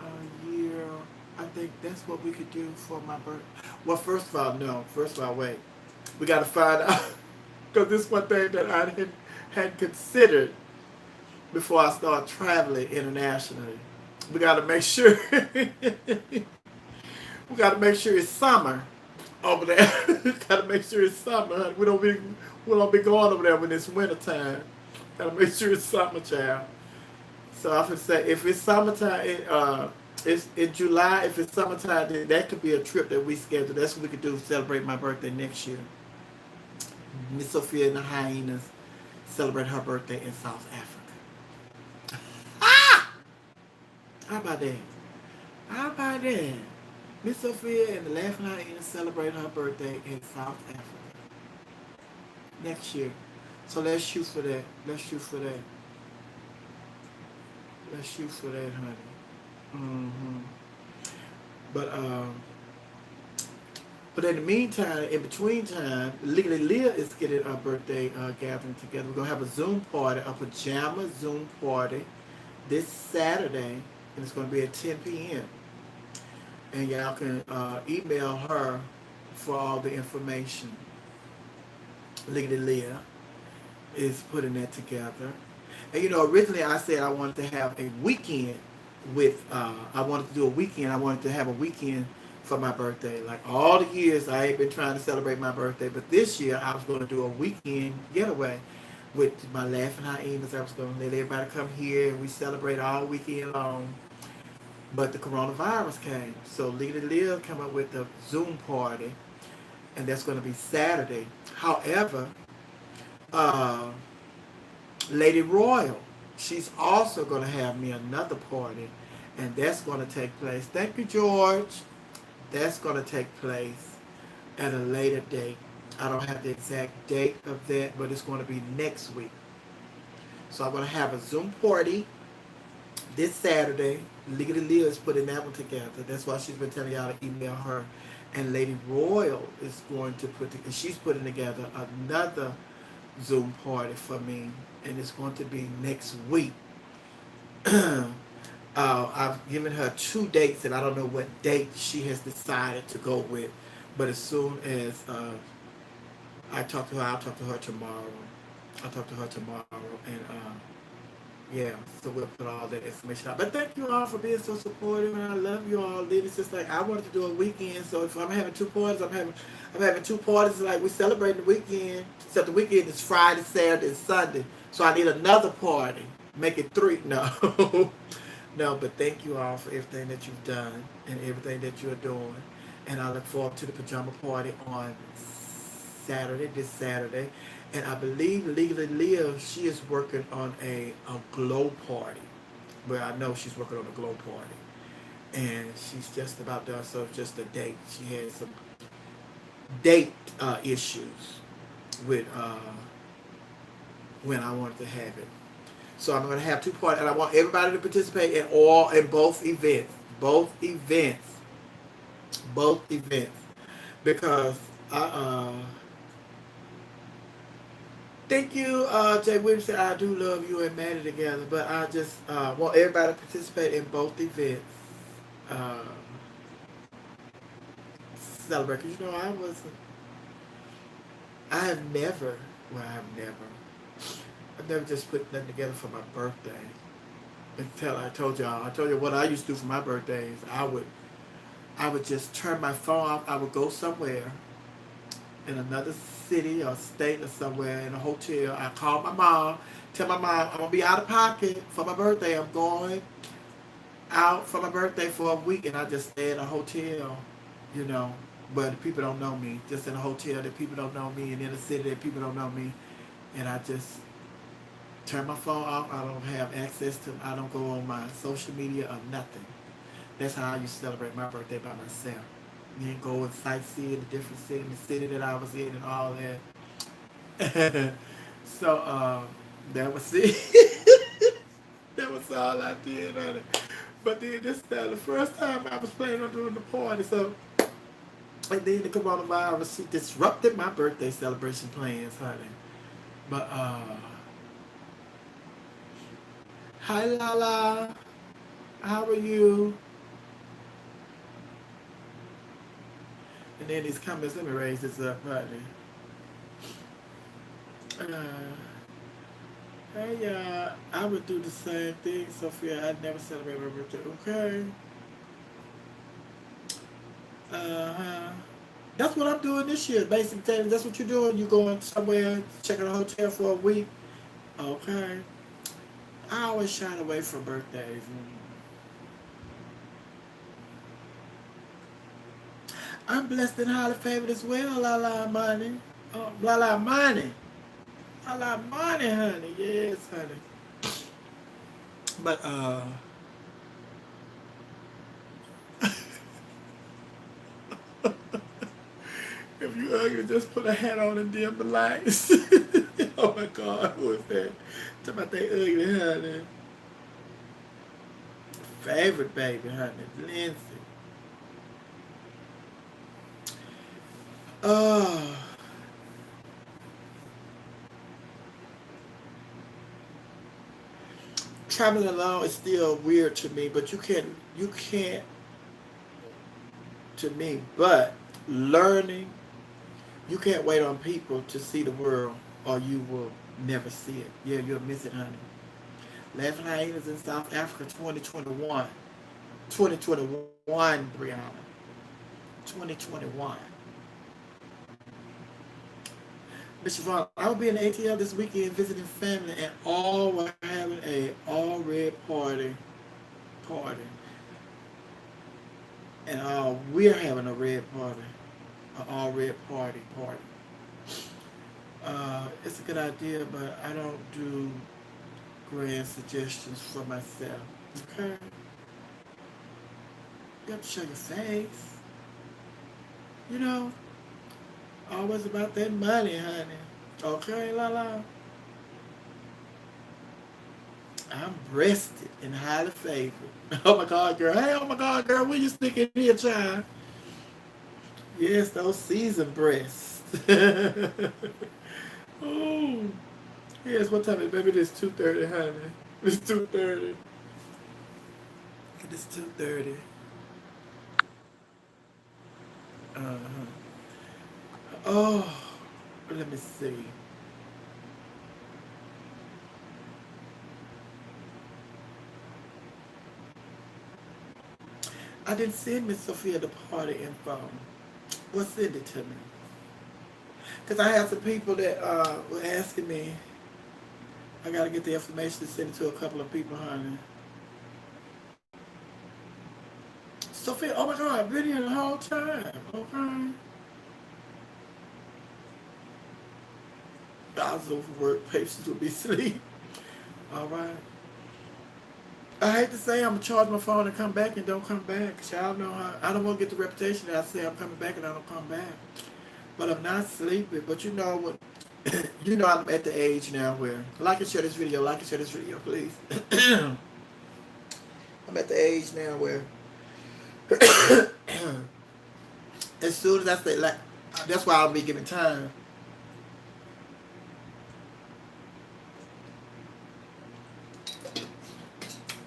A year. I think that's what we could do for my birthday. Well, first of all, no. First of all, wait. We got to find out because this is one thing that I hadn't considered before I start traveling internationally. We got to make sure we got to make sure it's summer over there. Got to make sure it's summer. We don't be going over there when it's winter time. Got to make sure it's summer, child. So I would say if it's summertime, it's in July. If it's summertime, then that could be a trip that we schedule. That's what we could do to celebrate my birthday next year. Miss Sophia and the Hyenas celebrate her birthday in South Africa. Ah! How about that? How about that? Miss Sophia and the Laughing Hyenas celebrate her birthday in South Africa next year. So let's shoot for that. Let's shoot for that. Let's shoot for that, honey. hmm But but in the meantime, in between time, Legally Leah is getting our birthday gathering together. We're gonna have a Zoom party, a pajama Zoom party, this Saturday, and it's gonna be at 10 p.m. And y'all can email her for all the information. Legally Leah is putting that together. And originally I said I wanted to have a weekend with, I wanted to do a weekend. I wanted to have a weekend for my birthday. Like all the years I ain't been trying to celebrate my birthday, but this year I was going to do a weekend getaway with my Laughing Hyenas. I was going to let everybody come here and we celebrate all weekend long. But the coronavirus came. So Lita Liv came up with a Zoom party, and that's going to be Saturday. However, uh, Lady Royal, she's also going to have me another party, and that's going to take place. Thank you, George. That's going to take place at a later date. I don't have the exact date of that, but it's going to be next week. So I'm going to have a Zoom party this Saturday. Legally Leah is putting that one together. That's why she's been telling y'all to email her. And Lady Royal is going to she's putting together another Zoom party for me, and it's going to be next week. I've given her 2 dates, and I don't know what date she has decided to go with. But as soon as I talk to her, I'll talk to her tomorrow. I'll talk to her tomorrow, and yeah, so we'll put all that information out. But thank you all for being so supportive, and I love you all. It's just like I wanted to do a weekend, so if I'm having 2 parties, I'm having 2 parties. Like we celebrating the weekend, except the weekend is Friday, Saturday, and Sunday. So I need another party. Make it 3. No, no. But thank you all for everything that you've done and everything that you're doing, and I look forward to the pajama party on Saturday, this Saturday. And I believe Legally Live, she is working on a glow party. Well, I know she's working on a glow party. And she's just about done, so it's just a date. She had some date issues with when I wanted to have it. So I'm going to have 2 parties, and I want everybody to participate in both events. Both events. Because thank you, Jay Williams said, I do love you and Maddie together, but I just want everybody to participate in both events. Celebrate, because I've never just put nothing together for my birthday. Until I told you what I used to do for my birthdays. I would just turn my phone off. I would go somewhere in another city or state or somewhere in a hotel. I call my mom, tell my mom I'm gonna be out of pocket for my birthday. I'm going out for my birthday for a week, and I just stay in a hotel, but the people don't know me. Just in a hotel that people don't know me, and in a city that people don't know me, and I just turn my phone off. I don't have access to. I don't go on my social media or nothing. That's how I used to celebrate my birthday by myself. And go and sightsee the different city, the city that I was in, and all that. So that was it. That was all I did on it. But then this time, the first time I was planning on doing the party, so and then the coronavirus, she disrupted my birthday celebration plans, honey. But hi Lala, how are you? And then these comments, let me raise this up, honey. Hey, I would do the same thing, Sophia. I'd never celebrate my birthday. Okay. Uh-huh. That's what I'm doing this year. Basically, that's what you're doing. You're going somewhere, checking a hotel for a week. Okay. I always shy away from birthdays. I'm blessed and highly favored as well, la la money. La la money. La la money, honey. Yes, honey. But, if you ugly, just put a hat on and dim the lights. Oh my God, who is that? Talk about they ugly, honey. Favorite baby, honey, Lindsay. Oh, traveling alone is still weird to me, but you can't to me. But learning, you can't wait on people to see the world, or you will never see it. Yeah, you'll miss it, honey. Laughing Hyenas in South Africa, 2021. 2021, Brianna. 2021. Mr. Vaughn, I will be in the ATL this weekend visiting family, and all we're having a all red party, and we're having a red party, an all red party. It's a good idea, but I don't do grand suggestions for myself. Okay, you have to show your face. You know, always about that money, honey. Okay, la la. I'm breasted and highly favored. Oh my God, girl. Hey, oh my God, girl. When you sticking here, child? Yes, those seasoned breasts. Oh, yes. What time is it, baby? It's 2:30, honey. It's 2:30. It's 2:30. Uh-huh. Oh, let me see. I didn't send Miss Sophia the party info. Well, send it to me. Because I have some people that were asking me. I got to get the information to send it to a couple of people, honey. Sophia, oh my God, I've been here the whole time. Okay. I was overworked. Patients will be asleep. All right. I hate to say I'm going to charge my phone and come back and don't come back. Y'all know how. I don't want to get the reputation that I say I'm coming back and I don't come back. But I'm not sleeping. But you know what? You know I'm at the age now where like and share this video, please. I'm at the age now where as soon as I say like that's why I'll be giving time.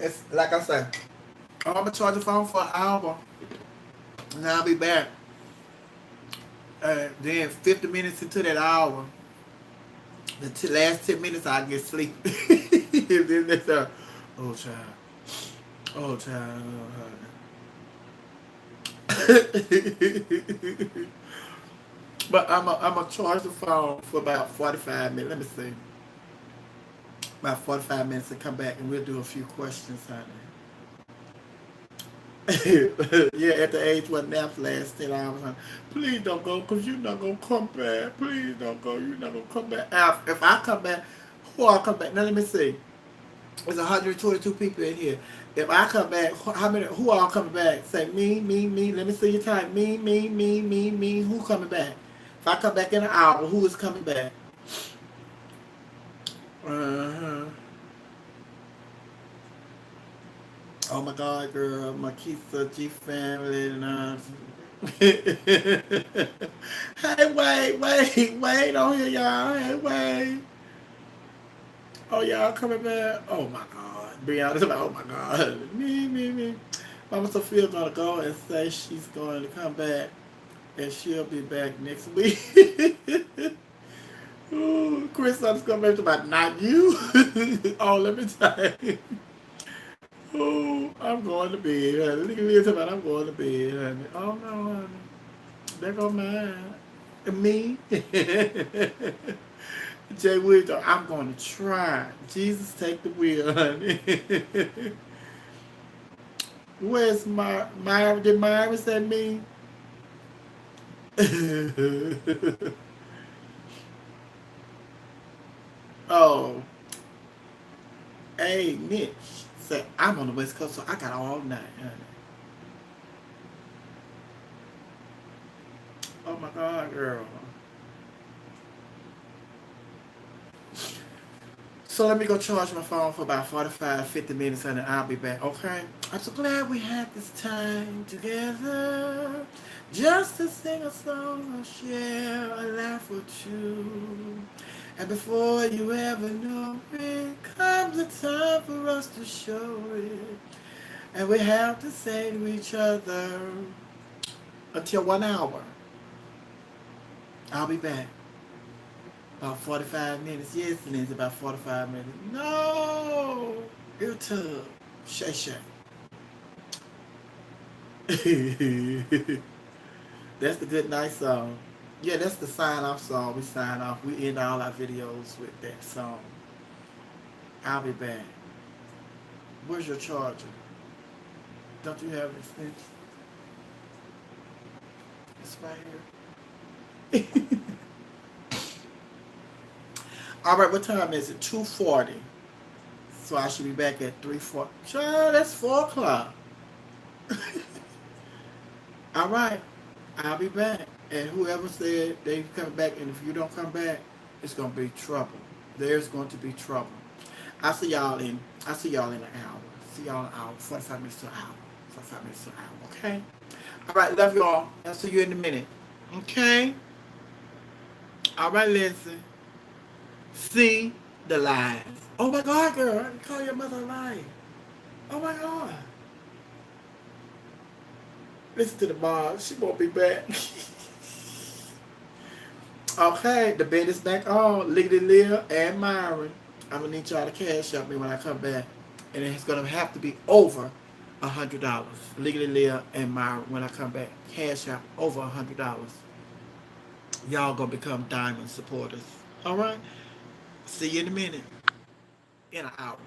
It's like I said, I'm gonna charge the phone for an hour and I'll be back. Then 50 minutes into that hour, the last 10 minutes I get sleep. Then that's oh child. Oh child. But I'm gonna charge the phone for about 45 minutes. Let me see. About 45 minutes and come back and we'll do a few questions, honey. Yeah, at the age where naps last 10 hours, honey. Please don't go because you're not going to come back. Please don't go. You're not going to come back. If I come back, who I'll come back? Now let me see. There's 122 people in here. If I come back, how many? Who all coming back? Say me, me, me. Let me see your time. Me, me, me, me, me. Who coming back? If I come back in an hour, who is coming back? Uh-huh. Oh my God, girl, my Kisa G family and hey, wait on here, y'all. Hey, wait. Oh, y'all coming back? Oh my God. Brianna's like, oh my God. Me. Mama Sophia gonna go and say she's going to come back and she'll be back next week. Ooh, Chris underscore baby about not you. Oh, let me tell you. Oh, I'm going to bed, honey. Look at me about I'm going to bed, honey. Oh no, honey. There go mine. Me. Jay Williams, I'm going to try. Jesus, take the wheel, honey. Where's Myra? Did Myra say me? Oh, hey, Mitch. Say, I'm on the West Coast, so I got all night, honey. Oh my God, girl. So let me go charge my phone for about 45, 50 minutes and then I'll be back, okay? I'm so glad we had this time together just to sing a song or share a laugh or two. And before you ever know it, comes the time for us to show it. And we have to say to each other until 1 hour. I'll be back. About 45 minutes. Yes, it is about 45 minutes. No! YouTube. Shay Shay. That's the good night song. Yeah, that's the sign off song. We sign off. We end all our videos with that song. I'll be back. Where's your charger? Don't you have an extension? It's right here. All right, what time is it? 2:40. So I should be back at 3:40. Child, that's 4 o'clock. All right, I'll be back. And whoever said they come back, and if you don't come back, it's gonna be trouble. There's going to be trouble. I see y'all in an hour. See y'all in an hour. 45 minutes to an hour. 45 minutes to an hour. Okay. All right. Love y'all. I'll see you in a minute. Okay. All right, listen. See the lies. Oh my God, girl! I can call your mother a liar. Oh my God. Listen to the mom. She won't be back. Okay, the bed is back on. Liggity Leah and Myron. I'm gonna need y'all to cash up me when I come back, and it's gonna have to be over $100. Liggity Leah and Myron when I come back. Cash out over $100. Y'all gonna become diamond supporters. All right. See you in a minute. In an hour.